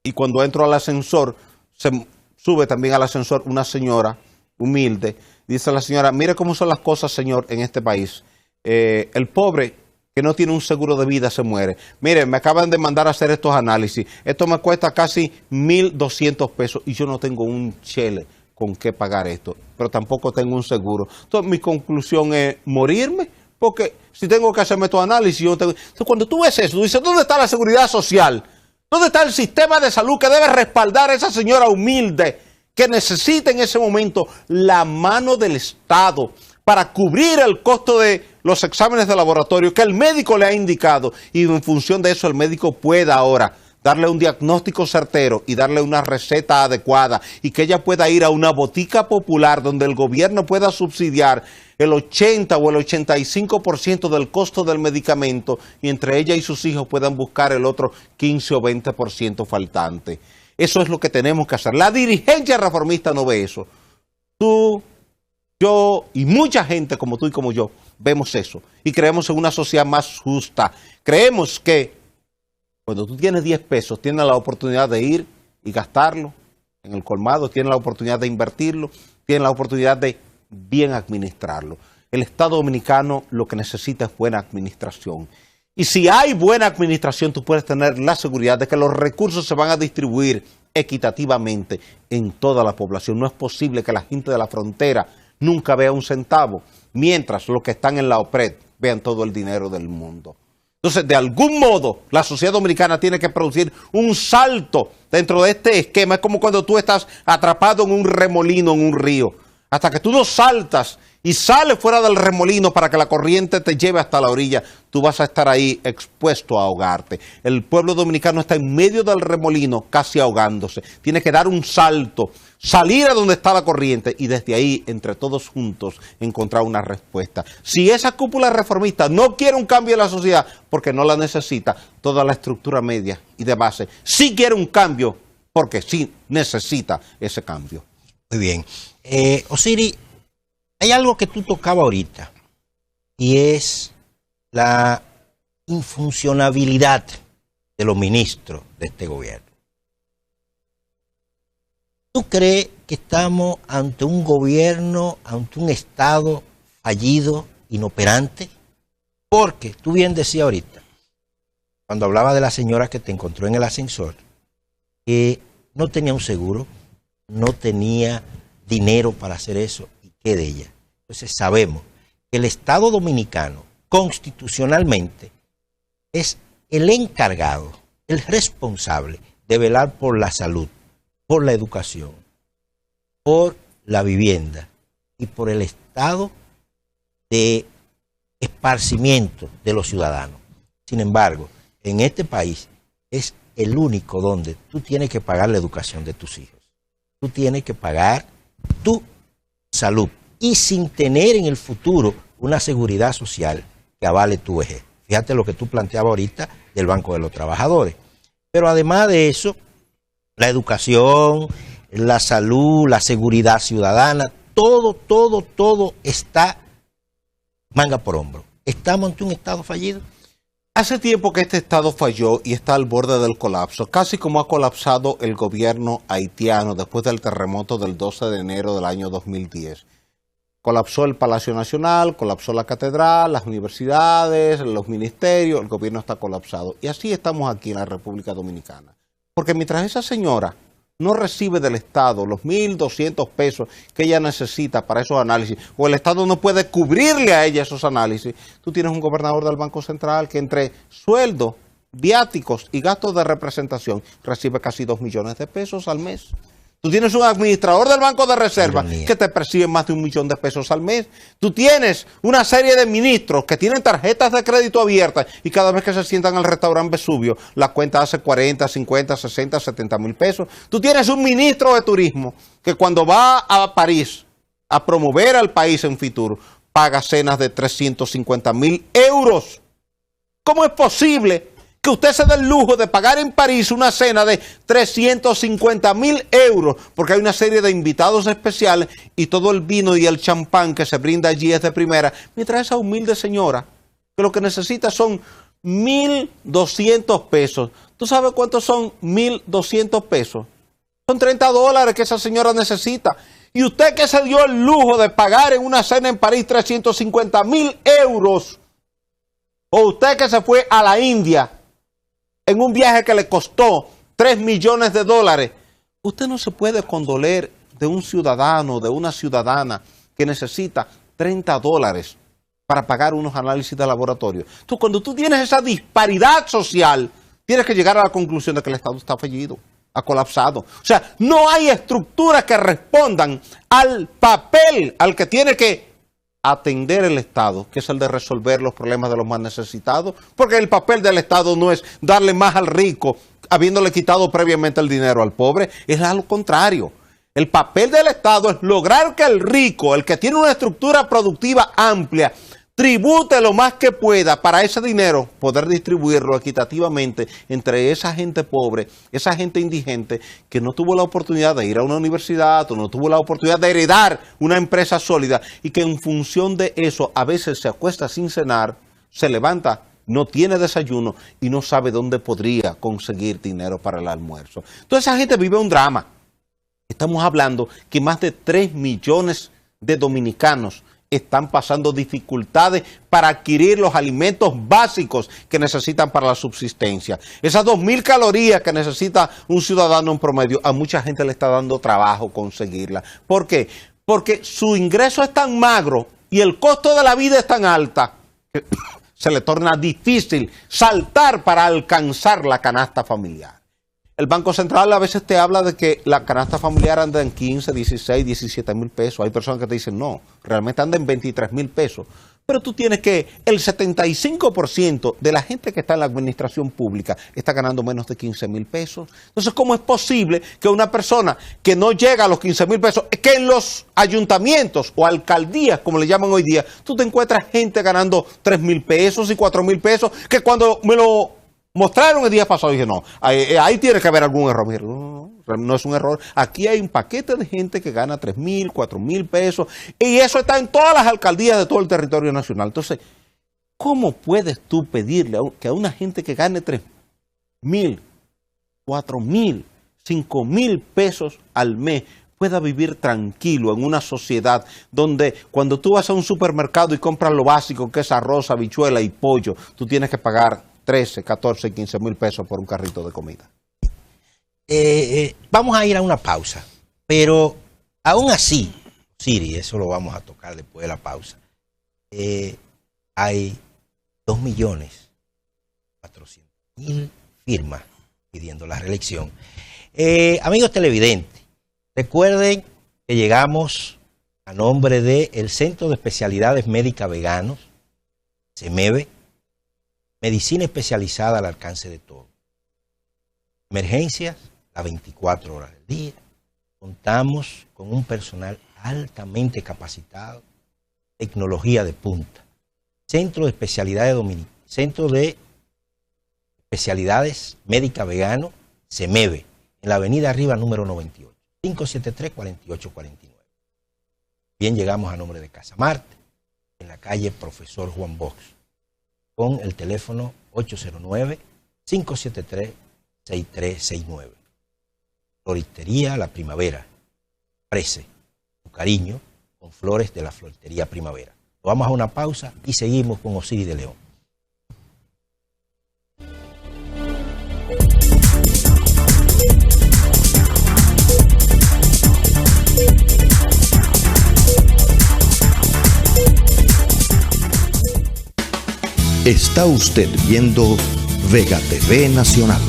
y cuando entro al ascensor, se sube también al ascensor una señora humilde. Dice la señora, mire cómo son las cosas, señor, en este país. El pobre que no tiene un seguro de vida se muere. Mire, me acaban de mandar a hacer estos análisis. Esto me cuesta casi 1.200 pesos y yo no tengo un chele con qué pagar esto, pero tampoco tengo un seguro. Entonces, mi conclusión es morirme, porque si tengo que hacerme estos análisis, yo no tengo... Entonces, cuando tú ves eso, tú dices, ¿dónde está la seguridad social? ¿Dónde está el sistema de salud que debe respaldar a esa señora humilde que necesita en ese momento la mano del Estado para cubrir el costo de los exámenes de laboratorio que el médico le ha indicado, y en función de eso el médico pueda ahora darle un diagnóstico certero y darle una receta adecuada, y que ella pueda ir a una botica popular donde el gobierno pueda subsidiar el 80 o el 85% del costo del medicamento, y entre ella y sus hijos puedan buscar el otro 15 o 20% faltante. Eso es lo que tenemos que hacer. La dirigencia reformista no ve eso. Tú, yo y mucha gente como tú y como yo vemos eso y creemos en una sociedad más justa. Creemos que cuando tú tienes 10 pesos, tienes la oportunidad de ir y gastarlo en el colmado, tienes la oportunidad de invertirlo, tienes la oportunidad de bien administrarlo. El Estado Dominicano lo que necesita es buena administración. Y si hay buena administración, tú puedes tener la seguridad de que los recursos se van a distribuir equitativamente en toda la población. No es posible que la gente de la frontera nunca vea un centavo, mientras los que están en la OPRED vean todo el dinero del mundo. Entonces, de algún modo, la sociedad dominicana tiene que producir un salto dentro de este esquema. Es como cuando tú estás atrapado en un remolino, en un río. Hasta que tú no saltas y sales fuera del remolino para que la corriente te lleve hasta la orilla, tú vas a estar ahí expuesto a ahogarte. El pueblo dominicano está en medio del remolino, casi ahogándose. Tiene que dar un salto, salir a donde está la corriente y desde ahí, entre todos juntos, encontrar una respuesta. Si esa cúpula reformista no quiere un cambio en la sociedad, porque no la necesita, toda la estructura media y de base sí quiere un cambio, porque sí necesita ese cambio. Muy bien. Osiris, hay algo que tú tocabas ahorita, y es la infuncionabilidad de los ministros de este gobierno. ¿Tú crees que estamos ante un gobierno, ante un Estado fallido, inoperante? Porque tú bien decías ahorita, cuando hablaba de la señora que te encontró en el ascensor, que no tenía un seguro, no tenía dinero para hacer eso, ¿y qué de ella? Entonces sabemos que el Estado Dominicano constitucionalmente es el encargado, el responsable de velar por la salud, por la educación, por la vivienda y por el estado de esparcimiento de los ciudadanos. Sin embargo, en este país es el único donde tú tienes que pagar la educación de tus hijos. Tú tienes que pagar tu salud y sin tener en el futuro una seguridad social que avale tu vejez. Fíjate lo que tú planteabas ahorita del Banco de los Trabajadores. Pero además de eso, la educación, la salud, la seguridad ciudadana, todo está manga por hombro. ¿Estamos ante un Estado fallido? Hace tiempo que este Estado falló y está al borde del colapso, casi como ha colapsado el gobierno haitiano después del terremoto del 12 de enero del año 2010. Colapsó el Palacio Nacional, colapsó la Catedral, las universidades, los ministerios, el gobierno está colapsado. Y así estamos aquí en la República Dominicana. Porque mientras esa señora no recibe del Estado los 1.200 pesos que ella necesita para esos análisis, o el Estado no puede cubrirle a ella esos análisis, tú tienes un gobernador del Banco Central que entre sueldo, viáticos y gastos de representación recibe casi 2 millones de pesos al mes. Tú tienes un administrador del Banco de Reserva que te percibe más de $1 millón de pesos al mes. Tú tienes una serie de ministros que tienen tarjetas de crédito abiertas y cada vez que se sientan al restaurante Vesubio, la cuenta hace 40, 50, 60, 70 mil pesos. Tú tienes un ministro de turismo que cuando va a París a promover al país en Fitur, paga cenas de 350.000 euros. ¿Cómo es posible que usted se dé el lujo de pagar en París una cena de 350.000 euros, porque hay una serie de invitados especiales y todo el vino y el champán que se brinda allí es de primera, mientras esa humilde señora, que lo que necesita son 1.200 pesos. ¿Tú sabes cuántos son 1.200 pesos? Son $30 que esa señora necesita. Y usted que se dio el lujo de pagar en una cena en París 350.000 euros, o usted que se fue a la India en un viaje que le costó $3 millones, usted no se puede condoler de un ciudadano, de una ciudadana que necesita $30 para pagar unos análisis de laboratorio. Entonces, cuando tú tienes esa disparidad social, tienes que llegar a la conclusión de que el Estado está fallido, ha colapsado. O sea, no hay estructuras que respondan al papel al que tiene que atender el Estado, que es el de resolver los problemas de los más necesitados, porque el papel del Estado no es darle más al rico, habiéndole quitado previamente el dinero al pobre, es a lo contrario. El papel del Estado es lograr que el rico, el que tiene una estructura productiva amplia, tribute lo más que pueda para ese dinero, poder distribuirlo equitativamente entre esa gente pobre, esa gente indigente que no tuvo la oportunidad de ir a una universidad o no tuvo la oportunidad de heredar una empresa sólida y que en función de eso a veces se acuesta sin cenar, se levanta, no tiene desayuno y no sabe dónde podría conseguir dinero para el almuerzo. Entonces esa gente vive un drama. Estamos hablando que más de 3 millones de dominicanos están pasando dificultades para adquirir los alimentos básicos que necesitan para la subsistencia. Esas 2.000 calorías que necesita un ciudadano en promedio, a mucha gente le está dando trabajo conseguirla. ¿Por qué? Porque su ingreso es tan magro y el costo de la vida es tan alta que se le torna difícil saltar para alcanzar la canasta familiar. El Banco Central a veces te habla de que la canasta familiar anda en 15, 16, 17 mil pesos. Hay personas que te dicen, no, realmente anda en 23 mil pesos. Pero tú tienes que el 75% de la gente que está en la administración pública está ganando menos de 15 mil pesos. Entonces, ¿cómo es posible que una persona que no llega a los 15 mil pesos, que en los ayuntamientos o alcaldías, como le llaman hoy día, tú te encuentras gente ganando 3 mil pesos y 4 mil pesos, que cuando me lo mostraron el día pasado, dije, no, ahí tiene que haber algún error. Dije, no es un error. Aquí hay un paquete de gente que gana 3 mil, 4 mil pesos, y eso está en todas las alcaldías de todo el territorio nacional. Entonces, ¿cómo puedes tú pedirle que a una gente que gane 3 mil, 4 mil, 5 mil pesos al mes pueda vivir tranquilo en una sociedad donde cuando tú vas a un supermercado y compras lo básico, que es arroz, habichuela y pollo, tú tienes que pagar 13, 14, 15 mil pesos por un carrito de comida? Vamos a ir a una pausa, pero aún así, Siri, eso lo vamos a tocar después de la pausa, hay 2.400.000 firmas pidiendo la reelección. Amigos televidentes, recuerden que llegamos a nombre del Centro de Especialidades Médicas Veganos, CEMEVE, medicina especializada al alcance de todos. Emergencias, las 24 horas del día. Contamos con un personal altamente capacitado, tecnología de punta. Centro de Especialidades Médicas Vegano, CEMEVE, en la avenida Arriba número 98, 573-4849. Bien, llegamos a nombre de Casa Marte, en la calle Profesor Juan Bosch, con el teléfono 809-573-6369. Floristería La Primavera. Ofrece su cariño con flores de la Floristería Primavera. Vamos a una pausa y seguimos con Osiris de León. Está usted viendo Vega TV Nacional.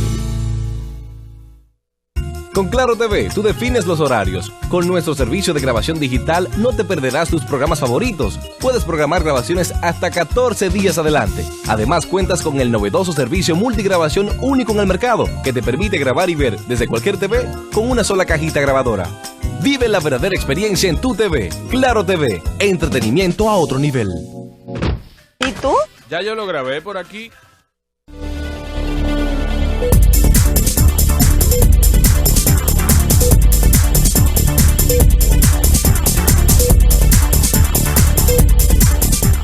Con Claro TV, tú defines los horarios. Con nuestro servicio de grabación digital, no te perderás tus programas favoritos. Puedes programar grabaciones hasta 14 días adelante. Además, cuentas con el novedoso servicio multigrabación único en el mercado, que te permite grabar y ver desde cualquier TV con una sola cajita grabadora. Vive la verdadera experiencia en tu TV. Claro TV, entretenimiento a otro nivel. ¿Y tú? Ya yo lo grabé por aquí.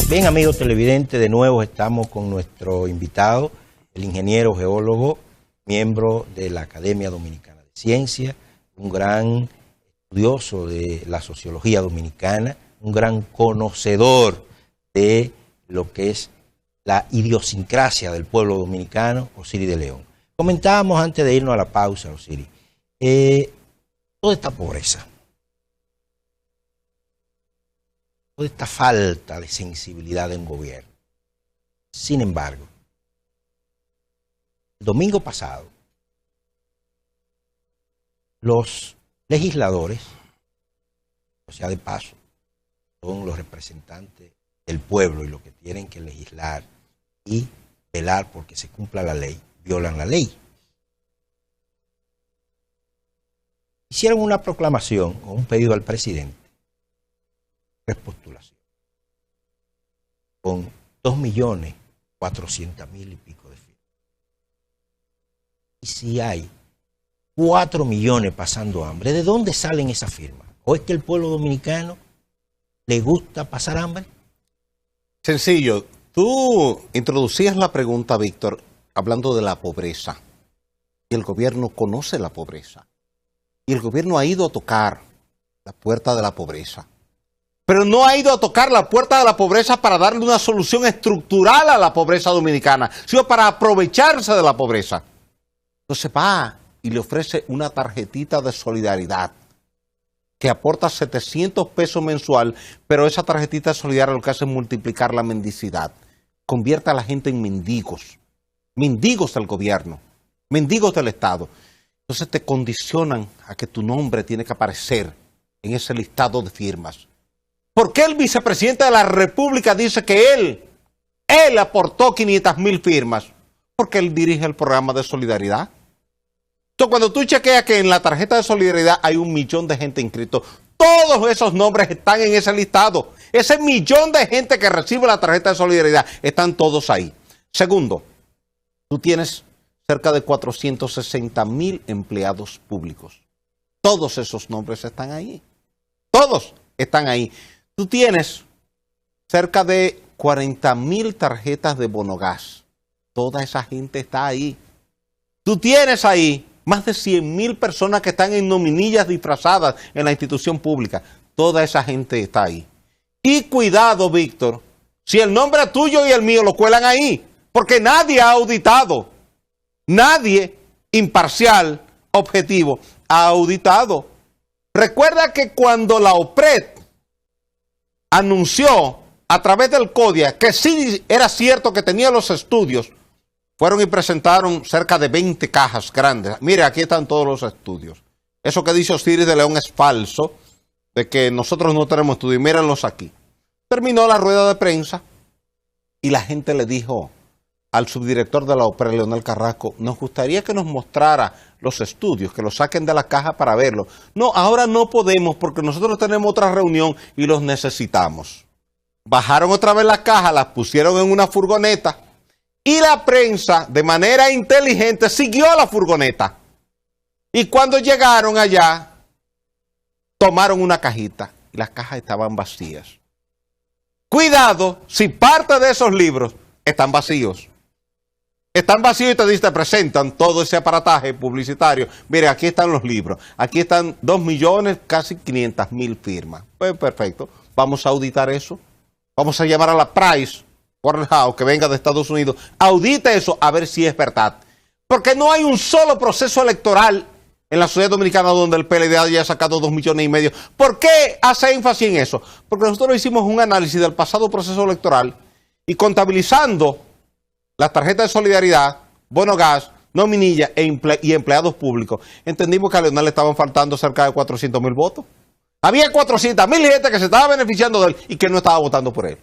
Bien, amigos televidentes, de nuevo estamos con nuestro invitado, el ingeniero geólogo, miembro de la Academia Dominicana de Ciencias, un gran estudioso de la sociología dominicana, un gran conocedor de lo que es la idiosincrasia del pueblo dominicano, Osiris de León. Comentábamos antes de irnos a la pausa, Osiris, toda esta pobreza, toda esta falta de sensibilidad de un gobierno. Sin embargo, el domingo pasado, los legisladores, o sea, de paso, son los representantes del pueblo y los que tienen que legislar y velar porque se cumpla la ley, violan la ley. Hicieron una proclamación o un pedido al presidente, repostulación, con 2.400.000 y pico de firmas. Y si hay 4 millones pasando hambre, ¿de dónde salen esas firmas? ¿O es que el pueblo dominicano le gusta pasar hambre? Sencillo. Tú introducías la pregunta, Víctor, hablando de la pobreza. Y el gobierno conoce la pobreza. Y el gobierno ha ido a tocar la puerta de la pobreza. Pero no ha ido a tocar la puerta de la pobreza para darle una solución estructural a la pobreza dominicana, sino para aprovecharse de la pobreza. Entonces va y le ofrece una tarjetita de solidaridad que aporta 700 pesos mensual, pero esa tarjetita de solidaridad lo que hace es multiplicar la mendicidad. Convierte a la gente en mendigos, mendigos del gobierno, mendigos del Estado. Entonces te condicionan a que tu nombre tiene que aparecer en ese listado de firmas. ¿Por qué el vicepresidente de la República dice que él aportó 500.000 firmas? Porque él dirige el programa de solidaridad. Entonces, cuando tú chequeas que en la tarjeta de solidaridad hay 1 millón de gente inscritos, todos esos nombres están en ese listado. Ese millón de gente que recibe la tarjeta de solidaridad, están todos ahí. Segundo, tú tienes cerca de 460.000 empleados públicos. Todos esos nombres están ahí. Todos están ahí. Tú tienes cerca de 40.000 tarjetas de bonogas. Toda esa gente está ahí. Tú tienes ahí más de 100.000 personas que están en nominillas disfrazadas en la institución pública. Toda esa gente está ahí. Y cuidado, Víctor, si el nombre tuyo y el mío lo cuelan ahí, porque nadie ha auditado. Nadie imparcial, objetivo, ha auditado. Recuerda que cuando la OPRED anunció a través del CODIA que sí era cierto que tenía los estudios, fueron y presentaron cerca de 20 cajas grandes. Mire, aquí están todos los estudios. Eso que dice Osiris de León es falso, de que nosotros no tenemos estudios. Mírenlos aquí. Terminó la rueda de prensa y la gente le dijo al subdirector de la OPRED, Leonel Carrasco, nos gustaría que nos mostrara los estudios, que los saquen de la caja para verlos. No, ahora no podemos porque nosotros tenemos otra reunión y los necesitamos. Bajaron otra vez las cajas, las pusieron en una furgoneta y la prensa, de manera inteligente, siguió a la furgoneta. Y cuando llegaron allá, tomaron una cajita y las cajas estaban vacías. Cuidado si parte de esos libros están vacíos. Están vacíos y te presentan todo ese aparataje publicitario. Mire, aquí están los libros. Aquí están 2 millones, casi 500.000 firmas. Pues perfecto. Vamos a auditar eso. Vamos a llamar a la Price Waterhouse, que venga de Estados Unidos. Audite eso a ver si es verdad. Porque no hay un solo proceso electoral en la sociedad dominicana donde el PLD haya sacado 2,5 millones. ¿Por qué hace énfasis en eso? Porque nosotros hicimos un análisis del pasado proceso electoral y contabilizando las tarjetas de solidaridad, bono gas, nominillas y empleados públicos, entendimos que a Leonel le estaban faltando cerca de 400,000 votos. Había 400,000 gente que se estaba beneficiando de él y que no estaba votando por él.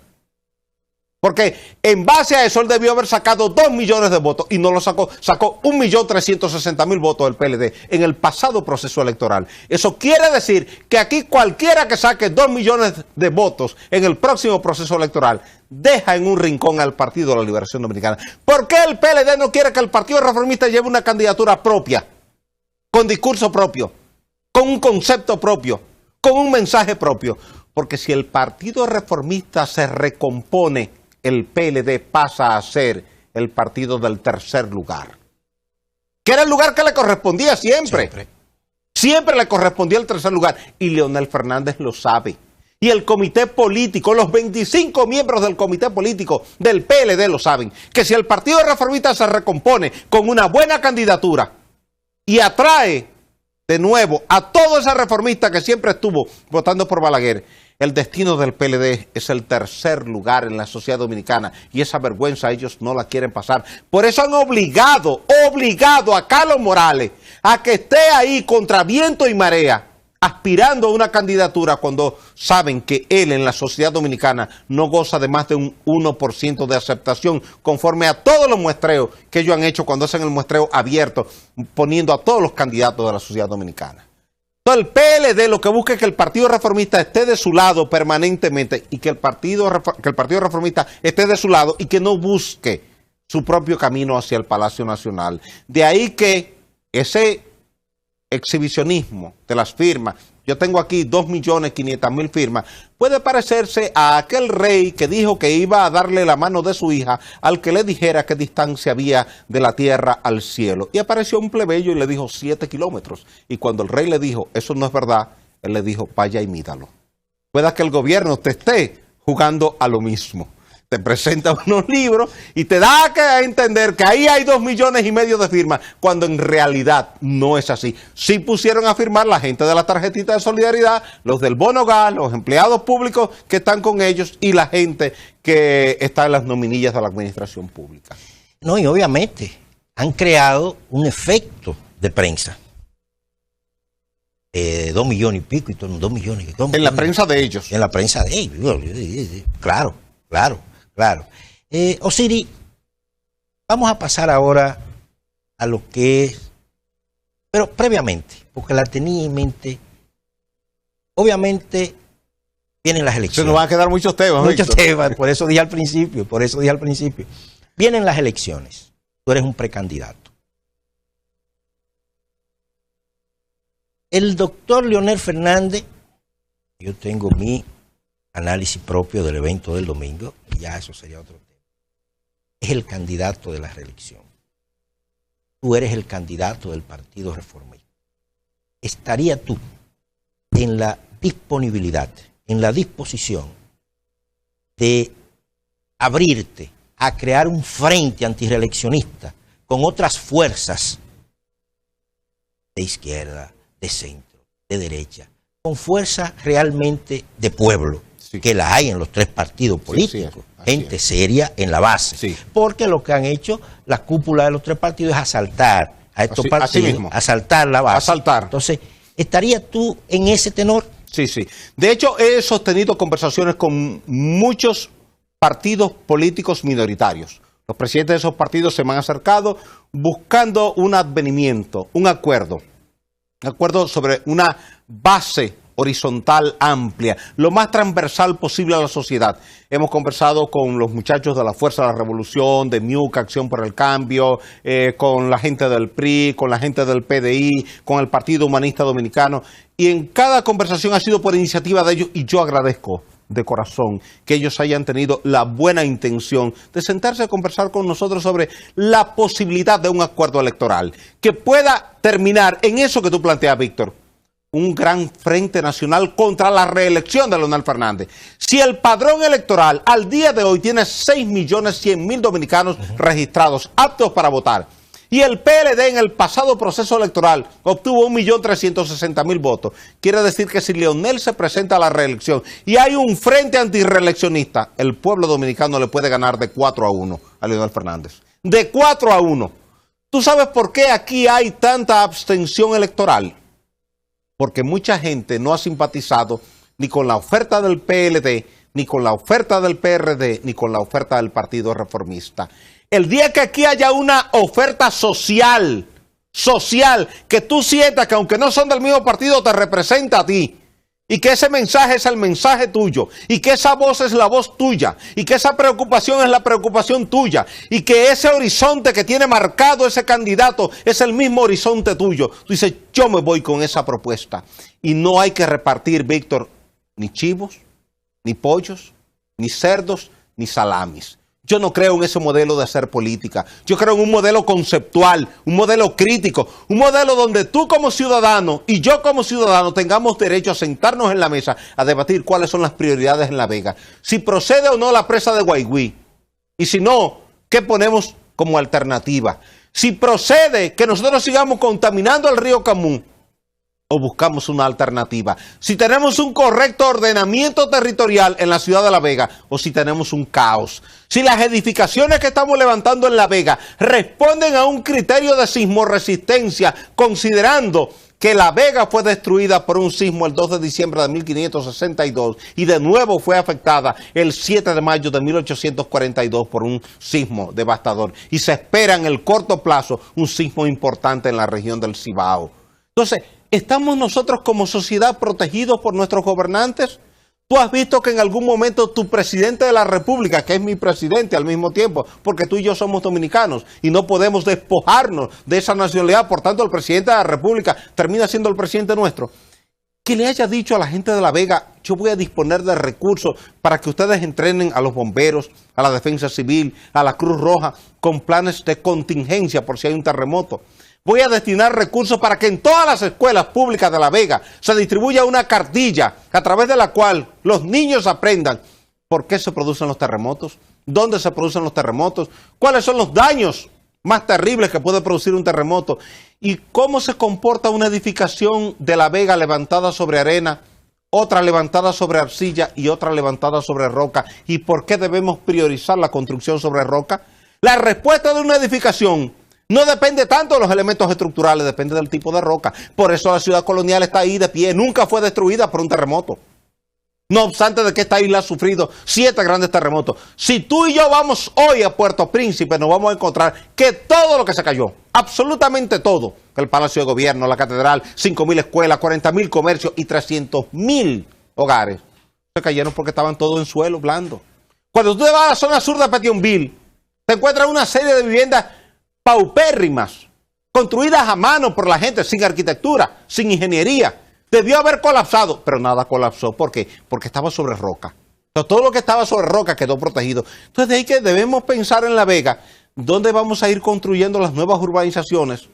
Porque en base a eso él debió haber sacado 2 millones de votos y no lo sacó. Sacó 1.360.000 votos del PLD en el pasado proceso electoral. Eso quiere decir que aquí cualquiera que saque 2 millones de votos en el próximo proceso electoral deja en un rincón al Partido de la Liberación Dominicana. ¿Por qué el PLD no quiere que el Partido Reformista lleve una candidatura propia, con discurso propio, con un concepto propio, con un mensaje propio? Porque si el Partido Reformista se recompone, el PLD pasa a ser el partido del tercer lugar, que era el lugar que le correspondía siempre. Siempre le correspondía el tercer lugar, y Leonel Fernández lo sabe. Y el comité político, los 25 miembros del comité político del PLD lo saben, que si el Partido Reformista se recompone con una buena candidatura y atrae de nuevo a todo ese reformista que siempre estuvo votando por Balaguer, el destino del PLD es el tercer lugar en la sociedad dominicana, y esa vergüenza ellos no la quieren pasar. Por eso han obligado a Carlos Morales a que esté ahí contra viento y marea, aspirando a una candidatura cuando saben que él en la sociedad dominicana no goza de más de un 1% de aceptación, conforme a todos los muestreos que ellos han hecho cuando hacen el muestreo abierto, poniendo a todos los candidatos de la sociedad dominicana. Entonces el PLD lo que busca es que el Partido Reformista esté de su lado permanentemente, y que el Partido Reformista esté de su lado y que no busque su propio camino hacia el Palacio Nacional. De ahí que ese exhibicionismo de las firmas, yo tengo aquí 2.500.000 firmas, puede parecerse a aquel rey que dijo que iba a darle la mano de su hija al que le dijera qué distancia había de la tierra al cielo. Y apareció un plebeyo y le dijo 7 kilómetros. Y cuando el rey le dijo, eso no es verdad, él le dijo, vaya y mídalo. Pueda que el gobierno te esté jugando a lo mismo. Te presenta unos libros y te da a entender que ahí hay 2,5 millones de firmas, cuando en realidad no es así. Sí pusieron a firmar la gente de la tarjetita de solidaridad, los del bono gas, los empleados públicos que están con ellos y la gente que está en las nominillas de la administración pública. No, y obviamente han creado un efecto de prensa. 2 millones y pico, y todo, 2 millones. En la prensa de ellos. En la prensa de ellos, claro. Osiris, vamos a pasar ahora a lo que es, pero previamente, porque la tenía en mente, obviamente vienen las elecciones. Se nos van a quedar muchos temas. Muchos temas, por eso dije al principio. Vienen las elecciones, tú eres un precandidato. El doctor Leonel Fernández, yo tengo mi análisis propio del evento del domingo, y ya eso sería otro tema, es el candidato de la reelección. Tú eres el candidato del Partido Reformista. ¿Estaría tú en la disponibilidad, en la disposición de abrirte a crear un frente antireeleccionista con otras fuerzas de izquierda, de centro, de derecha, con fuerza realmente de pueblo? Sí. Que la hay en los 3 partidos políticos, gente seria en la base, sí. Porque lo que han hecho la cúpula de los 3 partidos es asaltar a estos partidos, asaltar la base. Entonces, ¿estarías tú en ese tenor? Sí. De hecho, he sostenido conversaciones con muchos partidos políticos minoritarios. Los presidentes de esos partidos se me han acercado buscando un advenimiento, un acuerdo sobre una base horizontal amplia, lo más transversal posible a la sociedad. Hemos conversado con los muchachos de la Fuerza de la Revolución, de MIUC, Acción por el Cambio, con la gente del PRI, con la gente del PDI, con el Partido Humanista Dominicano, y en cada conversación ha sido por iniciativa de ellos, y yo agradezco de corazón que ellos hayan tenido la buena intención de sentarse a conversar con nosotros sobre la posibilidad de un acuerdo electoral que pueda terminar en eso que tú planteas, Víctor, un gran frente nacional contra la reelección de Leonel Fernández. Si el padrón electoral al día de hoy tiene 6.100.000 dominicanos registrados, aptos para votar, y el PLD en el pasado proceso electoral obtuvo 1.360.000 votos, quiere decir que si Leonel se presenta a la reelección y hay un frente antirreeleccionista, el pueblo dominicano le puede ganar de 4-1 a Leonel Fernández. De 4-1. ¿Tú sabes por qué aquí hay tanta abstención electoral? Porque mucha gente no ha simpatizado ni con la oferta del PLD, ni con la oferta del PRD, ni con la oferta del Partido Reformista. El día que aquí haya una oferta social, que tú sientas que aunque no son del mismo partido te representa a ti, y que ese mensaje es el mensaje tuyo, y que esa voz es la voz tuya, y que esa preocupación es la preocupación tuya, y que ese horizonte que tiene marcado ese candidato es el mismo horizonte tuyo. Tú dices, yo me voy con esa propuesta. Y no hay que repartir, Víctor, ni chivos, ni pollos, ni cerdos, ni salamis. Yo no creo en ese modelo de hacer política. Yo creo en un modelo conceptual, un modelo crítico, un modelo donde tú como ciudadano y yo como ciudadano tengamos derecho a sentarnos en la mesa a debatir cuáles son las prioridades en La Vega. Si procede o no la presa de Guaigüí. Y si no, ¿qué ponemos como alternativa? Si procede que nosotros sigamos contaminando el río Camus, o buscamos una alternativa. Si tenemos un correcto ordenamiento territorial en la ciudad de La Vega o si tenemos un caos. Si las edificaciones que estamos levantando en La Vega responden a un criterio de sismoresistencia, considerando que La Vega fue destruida por un sismo el 2 de diciembre de 1562 y de nuevo fue afectada el 7 de mayo de 1842 por un sismo devastador. Y se espera en el corto plazo un sismo importante en la región del Cibao. Entonces, ¿estamos nosotros como sociedad protegidos por nuestros gobernantes? ¿Tú has visto que en algún momento tu presidente de la República, que es mi presidente al mismo tiempo, porque tú y yo somos dominicanos y no podemos despojarnos de esa nacionalidad, por tanto el presidente de la República termina siendo el presidente nuestro, que le haya dicho a la gente de La Vega, yo voy a disponer de recursos para que ustedes entrenen a los bomberos, a la defensa civil, a la Cruz Roja, con planes de contingencia por si hay un terremoto? Voy a destinar recursos para que en todas las escuelas públicas de La Vega se distribuya una cartilla a través de la cual los niños aprendan por qué se producen los terremotos, dónde se producen los terremotos, cuáles son los daños más terribles que puede producir un terremoto y cómo se comporta una edificación de La Vega levantada sobre arena, otra levantada sobre arcilla y otra levantada sobre roca, y por qué debemos priorizar la construcción sobre roca. La respuesta de una edificación no depende tanto de los elementos estructurales, depende del tipo de roca. Por eso la ciudad colonial está ahí de pie, nunca fue destruida por un terremoto. No obstante de que esta isla ha sufrido 7 grandes terremotos. Si tú y yo vamos hoy a Puerto Príncipe, nos vamos a encontrar que todo lo que se cayó, absolutamente todo, el Palacio de Gobierno, la Catedral, 5.000 escuelas, 40.000 comercios y 300.000 hogares, se cayeron porque estaban todos en suelo blando. Cuando tú te vas a la zona sur de Petionville, te encuentras una serie de viviendas paupérrimas, construidas a mano por la gente, sin arquitectura, sin ingeniería. Debió haber colapsado, pero nada colapsó. ¿Por qué? Porque estaba sobre roca. Entonces, todo lo que estaba sobre roca quedó protegido. Entonces, de ahí que debemos pensar en La Vega, dónde vamos a ir construyendo las nuevas urbanizaciones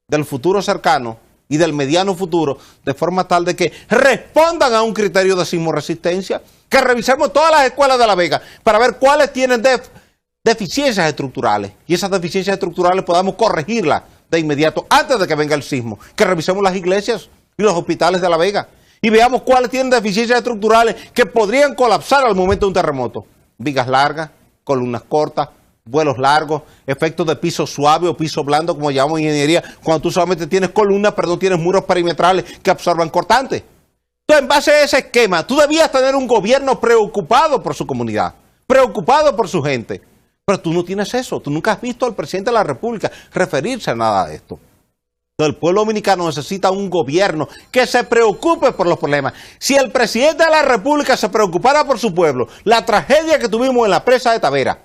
del futuro cercano y del mediano futuro, de forma tal de que respondan a un criterio de sismoresistencia, que revisemos todas las escuelas de La Vega para ver cuáles tienen deficiencias estructurales, y esas deficiencias estructurales podamos corregirlas de inmediato antes de que venga el sismo. Que revisemos las iglesias y los hospitales de La Vega y veamos cuáles tienen deficiencias estructurales que podrían colapsar al momento de un terremoto. Vigas largas, columnas cortas, vuelos largos, efectos de piso suave o piso blando, como llamamos en ingeniería, cuando tú solamente tienes columnas pero no tienes muros perimetrales que absorban cortantes. Entonces, en base a ese esquema, tú debías tener un gobierno preocupado por su comunidad, preocupado por su gente. Pero tú no tienes eso. Tú nunca has visto al presidente de la República referirse a nada de esto. Entonces, el pueblo dominicano necesita un gobierno que se preocupe por los problemas. Si el presidente de la República se preocupara por su pueblo, la tragedia que tuvimos en la presa de Tavera,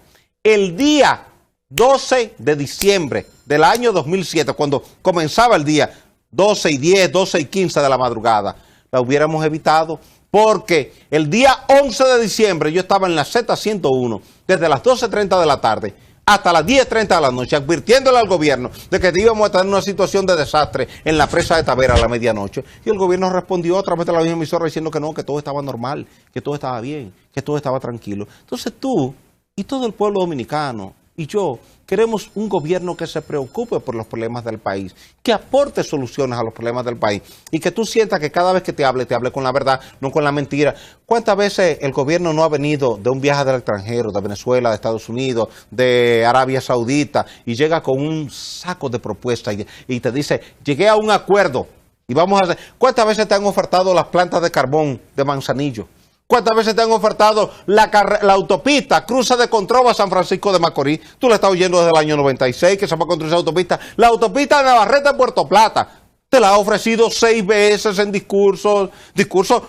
el día 12 de diciembre del año 2007, cuando comenzaba el día 12 y 10, 12 y 15 de la madrugada, la hubiéramos evitado. Porque el día 11 de diciembre yo estaba en la Z101, desde las 12:30 de la tarde hasta las 10:30 de la noche, advirtiéndole al gobierno de que íbamos a tener una situación de desastre en la presa de Tavera a la medianoche. Y el gobierno respondió a través de la misma emisora diciendo que no, que todo estaba normal, que todo estaba bien, que todo estaba tranquilo. Entonces tú y todo el pueblo dominicano y yo queremos un gobierno que se preocupe por los problemas del país, que aporte soluciones a los problemas del país y que tú sientas que cada vez que te hable con la verdad, no con la mentira. ¿Cuántas veces el gobierno no ha venido de un viaje del extranjero, de Venezuela, de Estados Unidos, de Arabia Saudita, y llega con un saco de propuestas y te dice, llegué a un acuerdo y vamos a hacer? ¿Cuántas veces te han ofertado las plantas de carbón de Manzanillo? ¿Cuántas veces te han ofertado la autopista, cruce de Controva a San Francisco de Macorís? Tú la estás oyendo desde el año 96, que se va a construir esa autopista. La autopista de Navarrete en Puerto Plata, te la ha ofrecido 6 veces en discursos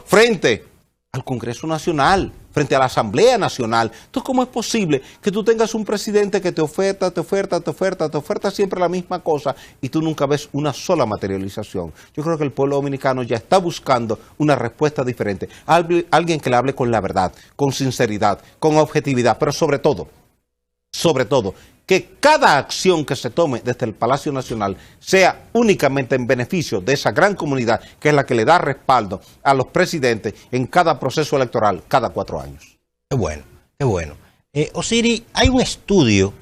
frente al Congreso Nacional, frente a la Asamblea Nacional. Entonces, ¿cómo es posible que tú tengas un presidente que te oferta siempre la misma cosa y tú nunca ves una sola materialización? Yo creo que el pueblo dominicano ya está buscando una respuesta diferente. Alguien que le hable con la verdad, con sinceridad, con objetividad, pero sobre todo, que cada acción que se tome desde el Palacio Nacional sea únicamente en beneficio de esa gran comunidad que es la que le da respaldo a los presidentes en cada proceso electoral cada 4 años. Qué bueno, qué bueno. Osiris, hay un estudio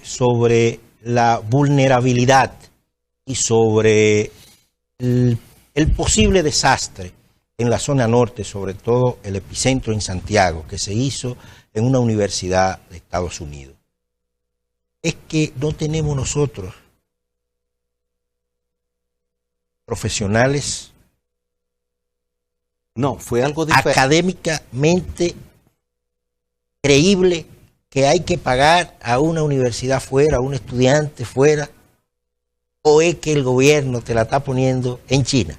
sobre la vulnerabilidad y sobre el posible desastre en la zona norte, sobre todo el epicentro en Santiago, que se hizo en una universidad de Estados Unidos. Es que no tenemos nosotros profesionales fue algo académicamente creíble que hay que pagar a una universidad fuera, a un estudiante fuera, o es que el gobierno te la está poniendo en China.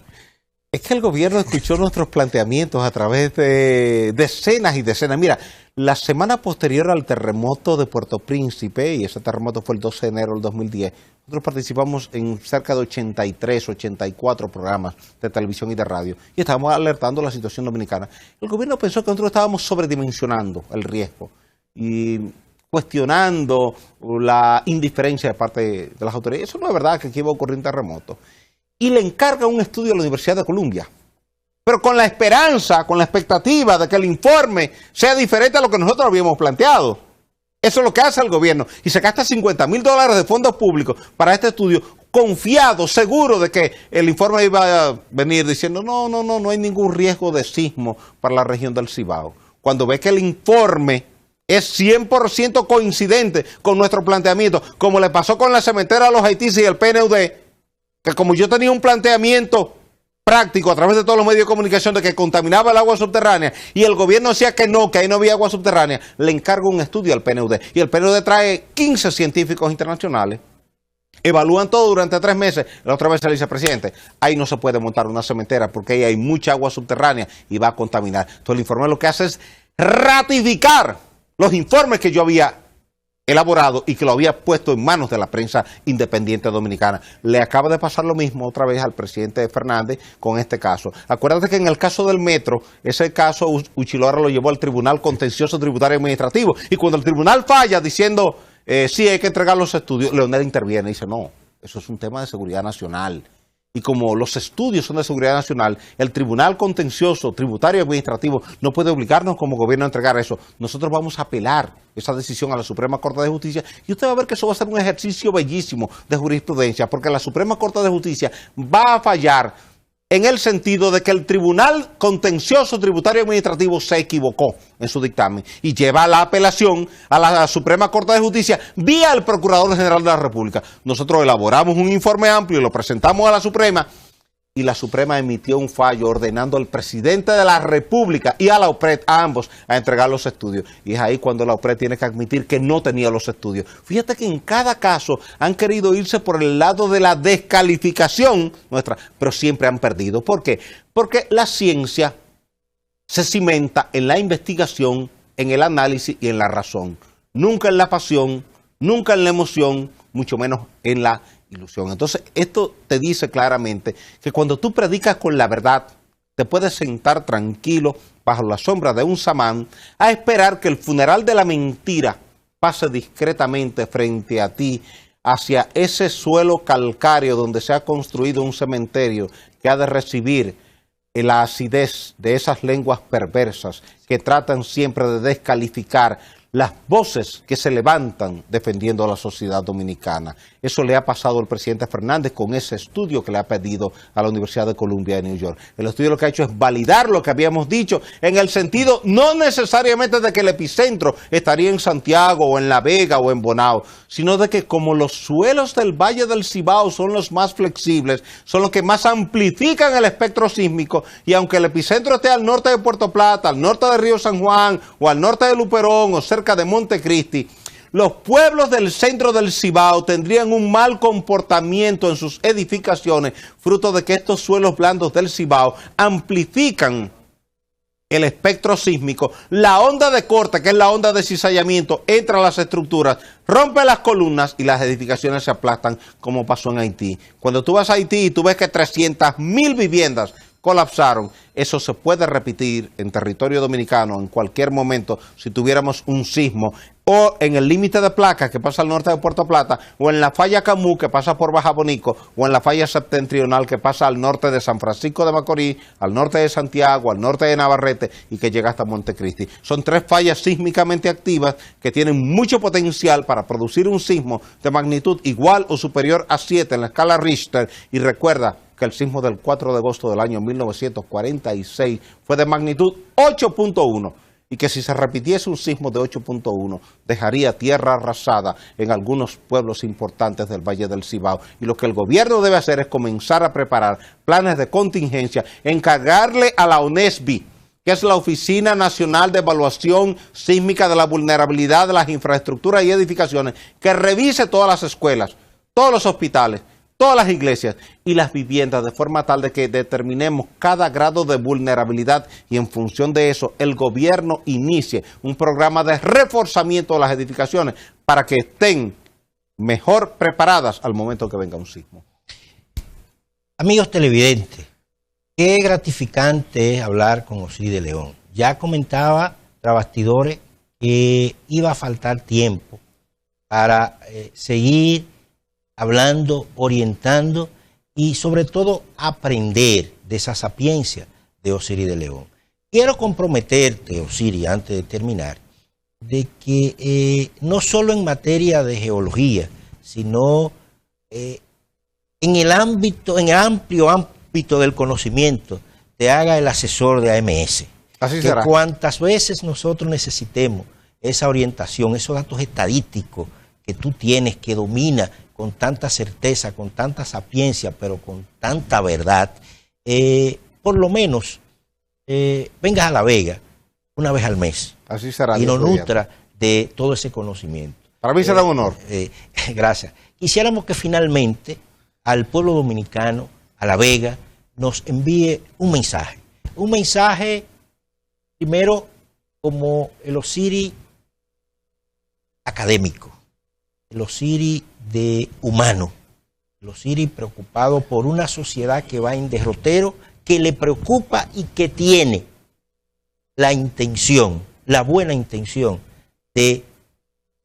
Es que el gobierno escuchó nuestros planteamientos a través de decenas y decenas. Mira, la semana posterior al terremoto de Puerto Príncipe, y ese terremoto fue el 12 de enero del 2010, nosotros participamos en cerca de 83, 84 programas de televisión y de radio, y estábamos alertando la situación dominicana. El gobierno pensó que nosotros estábamos sobredimensionando el riesgo y cuestionando la indiferencia de parte de las autoridades. Eso no es verdad, que aquí iba a ocurrir un terremoto. Y le encarga un estudio a la Universidad de Columbia, pero con la esperanza, con la expectativa de que el informe sea diferente a lo que nosotros habíamos planteado. Eso es lo que hace el gobierno, y se gasta $50,000 de fondos públicos para este estudio, confiado, seguro de que el informe iba a venir diciendo no hay ningún riesgo de sismo para la región del Cibao. Cuando ve que el informe es 100% coincidente con nuestro planteamiento, como le pasó con la cementera de los Haitíes y el PNUD, que como yo tenía un planteamiento práctico a través de todos los medios de comunicación de que contaminaba el agua subterránea y el gobierno decía que ahí no había agua subterránea, le encargo un estudio al PNUD y el PNUD trae 15 científicos internacionales, evalúan todo durante 3 meses, la otra vez se le dice, presidente, ahí no se puede montar una cementera porque ahí hay mucha agua subterránea y va a contaminar. Entonces el informe lo que hace es ratificar los informes que yo había elaborado y que lo había puesto en manos de la prensa independiente dominicana. Le acaba de pasar lo mismo otra vez al presidente Fernández con este caso. Acuérdate que en el caso del metro, ese caso Uchilora lo llevó al Tribunal Contencioso Tributario Administrativo, y cuando el tribunal falla diciendo sí hay que entregar los estudios, Leonel interviene y dice no, eso es un tema de seguridad nacional. Y como los estudios son de seguridad nacional, el Tribunal Contencioso Tributario Administrativo no puede obligarnos como gobierno a entregar eso. Nosotros vamos a apelar esa decisión a la Suprema Corte de Justicia y usted va a ver que eso va a ser un ejercicio bellísimo de jurisprudencia, porque la Suprema Corte de Justicia va a fallar en el sentido de que el Tribunal Contencioso Tributario Administrativo se equivocó en su dictamen y lleva la apelación a la Suprema Corte de Justicia vía el Procurador General de la República. Nosotros elaboramos un informe amplio y lo presentamos a la Suprema, y la Suprema emitió un fallo ordenando al presidente de la República y a la OPRED, a ambos, a entregar los estudios. Y es ahí cuando la OPRED tiene que admitir que no tenía los estudios. Fíjate que en cada caso han querido irse por el lado de la descalificación nuestra, pero siempre han perdido. ¿Por qué? Porque la ciencia se cimenta en la investigación, en el análisis y en la razón. Nunca en la pasión, nunca en la emoción, mucho menos en la ilusión. Entonces, esto te dice claramente que cuando tú predicas con la verdad, te puedes sentar tranquilo bajo la sombra de un samán a esperar que el funeral de la mentira pase discretamente frente a ti hacia ese suelo calcáreo donde se ha construido un cementerio que ha de recibir la acidez de esas lenguas perversas que tratan siempre de descalificar las voces que se levantan defendiendo a la sociedad dominicana. Eso le ha pasado al presidente Fernández con ese estudio que le ha pedido a la Universidad de Columbia de New York. El estudio lo que ha hecho es validar lo que habíamos dicho, en el sentido no necesariamente de que el epicentro estaría en Santiago o en La Vega o en Bonao, sino de que como los suelos del Valle del Cibao son los más flexibles, son los que más amplifican el espectro sísmico, y aunque el epicentro esté al norte de Puerto Plata, al norte de Río San Juan o al norte de Luperón o cerca de Montecristi, los pueblos del centro del Cibao tendrían un mal comportamiento en sus edificaciones, fruto de que estos suelos blandos del Cibao amplifican el espectro sísmico. La onda de corte, que es la onda de cizallamiento, entra a las estructuras, rompe las columnas y las edificaciones se aplastan, como pasó en Haití. Cuando tú vas a Haití y tú ves que 300.000 viviendas colapsaron, eso se puede repetir en territorio dominicano en cualquier momento si tuviéramos un sismo, o en el límite de placas que pasa al norte de Puerto Plata, o en la falla Camus que pasa por Baja Bonico, o en la falla septentrional que pasa al norte de San Francisco de Macorís, al norte de Santiago, al norte de Navarrete y que llega hasta Montecristi. Son 3 fallas sísmicamente activas que tienen mucho potencial para producir un sismo de magnitud igual o superior a 7 en la escala Richter. Y recuerda que el sismo del 4 de agosto del año 1946 fue de magnitud 8.1 y que si se repitiese un sismo de 8.1 dejaría tierra arrasada en algunos pueblos importantes del Valle del Cibao. Y lo que el gobierno debe hacer es comenzar a preparar planes de contingencia, encargarle a la ONESBI, que es la Oficina Nacional de Evaluación Sísmica de la Vulnerabilidad de las Infraestructuras y Edificaciones, que revise todas las escuelas, todos los hospitales, todas las iglesias y las viviendas, de forma tal de que determinemos cada grado de vulnerabilidad y en función de eso el gobierno inicie un programa de reforzamiento de las edificaciones para que estén mejor preparadas al momento que venga un sismo. Amigos televidentes, qué gratificante es hablar con Osiris de León. Ya comentaba tras bastidores que iba a faltar tiempo para seguir hablando, orientando y sobre todo aprender de esa sapiencia de Osiris de León. Quiero comprometerte, Osiris, antes de terminar, de que no solo en materia de geología, sino en el amplio ámbito del conocimiento, te haga el asesor de AMS. Así será. Que cuantas veces nosotros necesitemos esa orientación, esos datos estadísticos que tú tienes, que domina con tanta certeza, con tanta sapiencia, pero con tanta verdad, por lo menos vengas a La Vega una vez al mes. Así será. Y nos nutra de todo ese conocimiento. Para mí será un honor. Gracias. Quisiéramos que finalmente al pueblo dominicano, a La Vega, nos envíe un mensaje. Un mensaje, primero, como el Osiris académico, el Osiris de humano, el Osiris preocupado por una sociedad que va en derrotero, que le preocupa y que tiene la intención, la buena intención de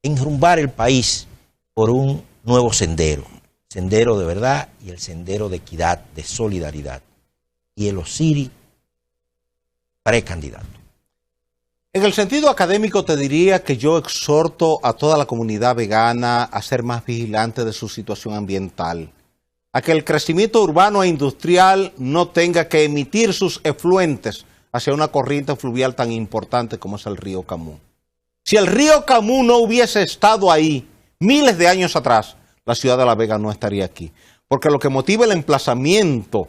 enrumbar el país por un nuevo sendero de verdad y el sendero de equidad, de solidaridad. Y el Osiris precandidato. En el sentido académico te diría que yo exhorto a toda la comunidad vegana a ser más vigilante de su situación ambiental, a que el crecimiento urbano e industrial no tenga que emitir sus efluentes hacia una corriente fluvial tan importante como es el río Camus. Si el río Camus no hubiese estado ahí miles de años atrás, la ciudad de La Vega no estaría aquí, porque lo que motiva el emplazamiento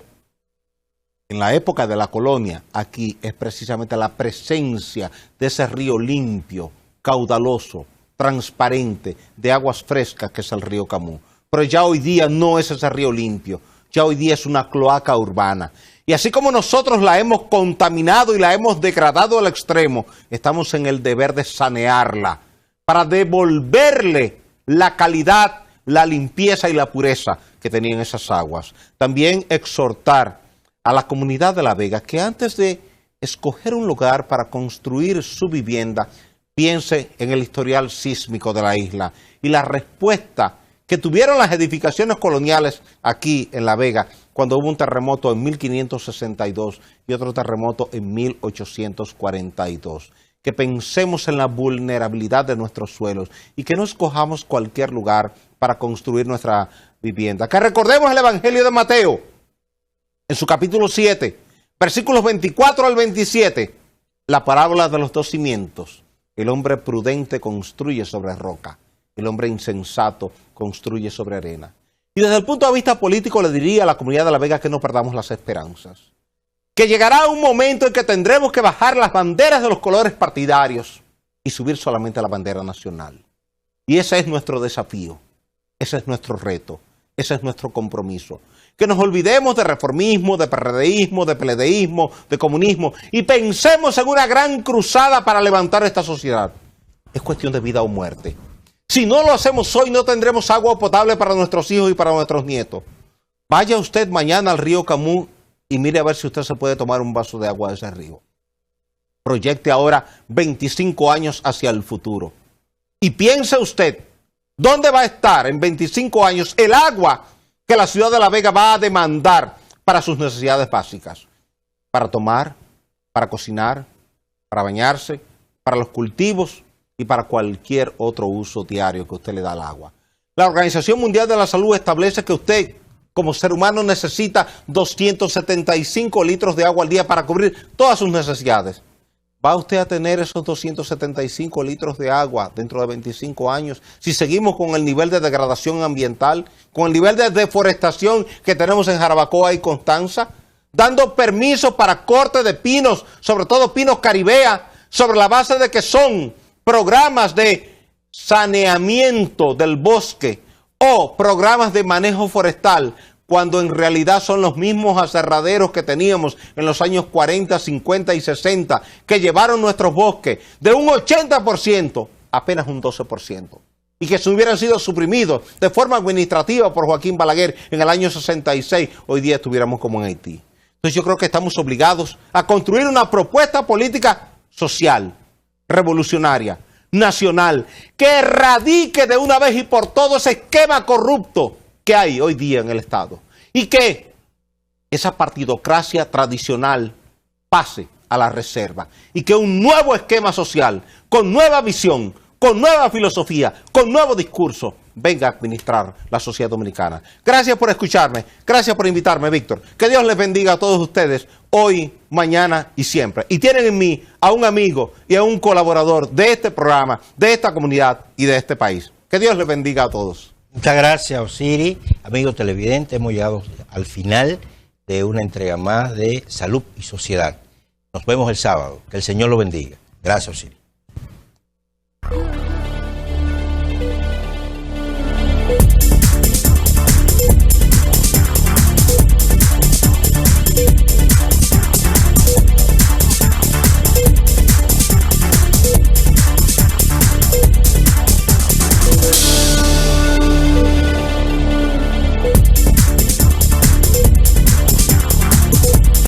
en la época de la colonia aquí es precisamente la presencia de ese río limpio, caudaloso, transparente, de aguas frescas que es el río Camus. Pero ya hoy día no es ese río limpio, ya hoy día es una cloaca urbana. Y así como nosotros la hemos contaminado y la hemos degradado al extremo, estamos en el deber de sanearla para devolverle la calidad, la limpieza y la pureza que tenían esas aguas. También exhortar a la comunidad de La Vega que antes de escoger un lugar para construir su vivienda, piense en el historial sísmico de la isla y la respuesta que tuvieron las edificaciones coloniales aquí en La Vega cuando hubo un terremoto en 1562 y otro terremoto en 1842. que pensemos en la vulnerabilidad de nuestros suelos y que no escojamos cualquier lugar para construir nuestra vivienda. Que recordemos el Evangelio de Mateo, en su capítulo 7, versículos 24 al 27, la parábola de los dos cimientos. El hombre prudente construye sobre roca, el hombre insensato construye sobre arena. Y desde el punto de vista político le diría a la comunidad de La Vega que no perdamos las esperanzas. Que llegará un momento en que tendremos que bajar las banderas de los colores partidarios y subir solamente la bandera nacional. Y ese es nuestro desafío, ese es nuestro reto, ese es nuestro compromiso. Que nos olvidemos de reformismo, de PRDismo, de PLDismo, de comunismo y pensemos en una gran cruzada para levantar esta sociedad. Es cuestión de vida o muerte. Si no lo hacemos hoy, no tendremos agua potable para nuestros hijos y para nuestros nietos. Vaya usted mañana al río Camus y mire a ver si usted se puede tomar un vaso de agua de ese río. Proyecte ahora 25 años hacia el futuro. Y piense usted, ¿dónde va a estar en 25 años el agua que la ciudad de La Vega va a demandar para sus necesidades básicas? Para tomar, para cocinar, para bañarse, para los cultivos y para cualquier otro uso diario que usted le da al agua. La Organización Mundial de la Salud establece que usted, como ser humano, necesita 275 litros de agua al día para cubrir todas sus necesidades. ¿Va usted a tener esos 275 litros de agua dentro de 25 años si seguimos con el nivel de degradación ambiental, con el nivel de deforestación que tenemos en Jarabacoa y Constanza, dando permisos para corte de pinos, sobre todo pinos caribea, sobre la base de que son programas de saneamiento del bosque o programas de manejo forestal, cuando en realidad son los mismos aserraderos que teníamos en los años 40, 50 y 60, que llevaron nuestros bosques de un 80% a apenas un 12%, y que si hubieran sido suprimidos de forma administrativa por Joaquín Balaguer en el año 66, hoy día estuviéramos como en Haití. Entonces yo creo que estamos obligados a construir una propuesta política social, revolucionaria, nacional, que erradique de una vez y por todo ese esquema corrupto que hay hoy día en el Estado, y que esa partidocracia tradicional pase a la reserva, y que un nuevo esquema social, con nueva visión, con nueva filosofía, con nuevo discurso, venga a administrar la sociedad dominicana. Gracias por escucharme, gracias por invitarme, Víctor. Que Dios les bendiga a todos ustedes, hoy, mañana y siempre. Y tienen en mí a un amigo y a un colaborador de este programa, de esta comunidad y de este país. Que Dios les bendiga a todos. Muchas gracias, Osiris. Amigos televidentes, hemos llegado al final de una entrega más de Salud y Sociedad. Nos vemos el sábado. Que el Señor lo bendiga. Gracias, Osiris.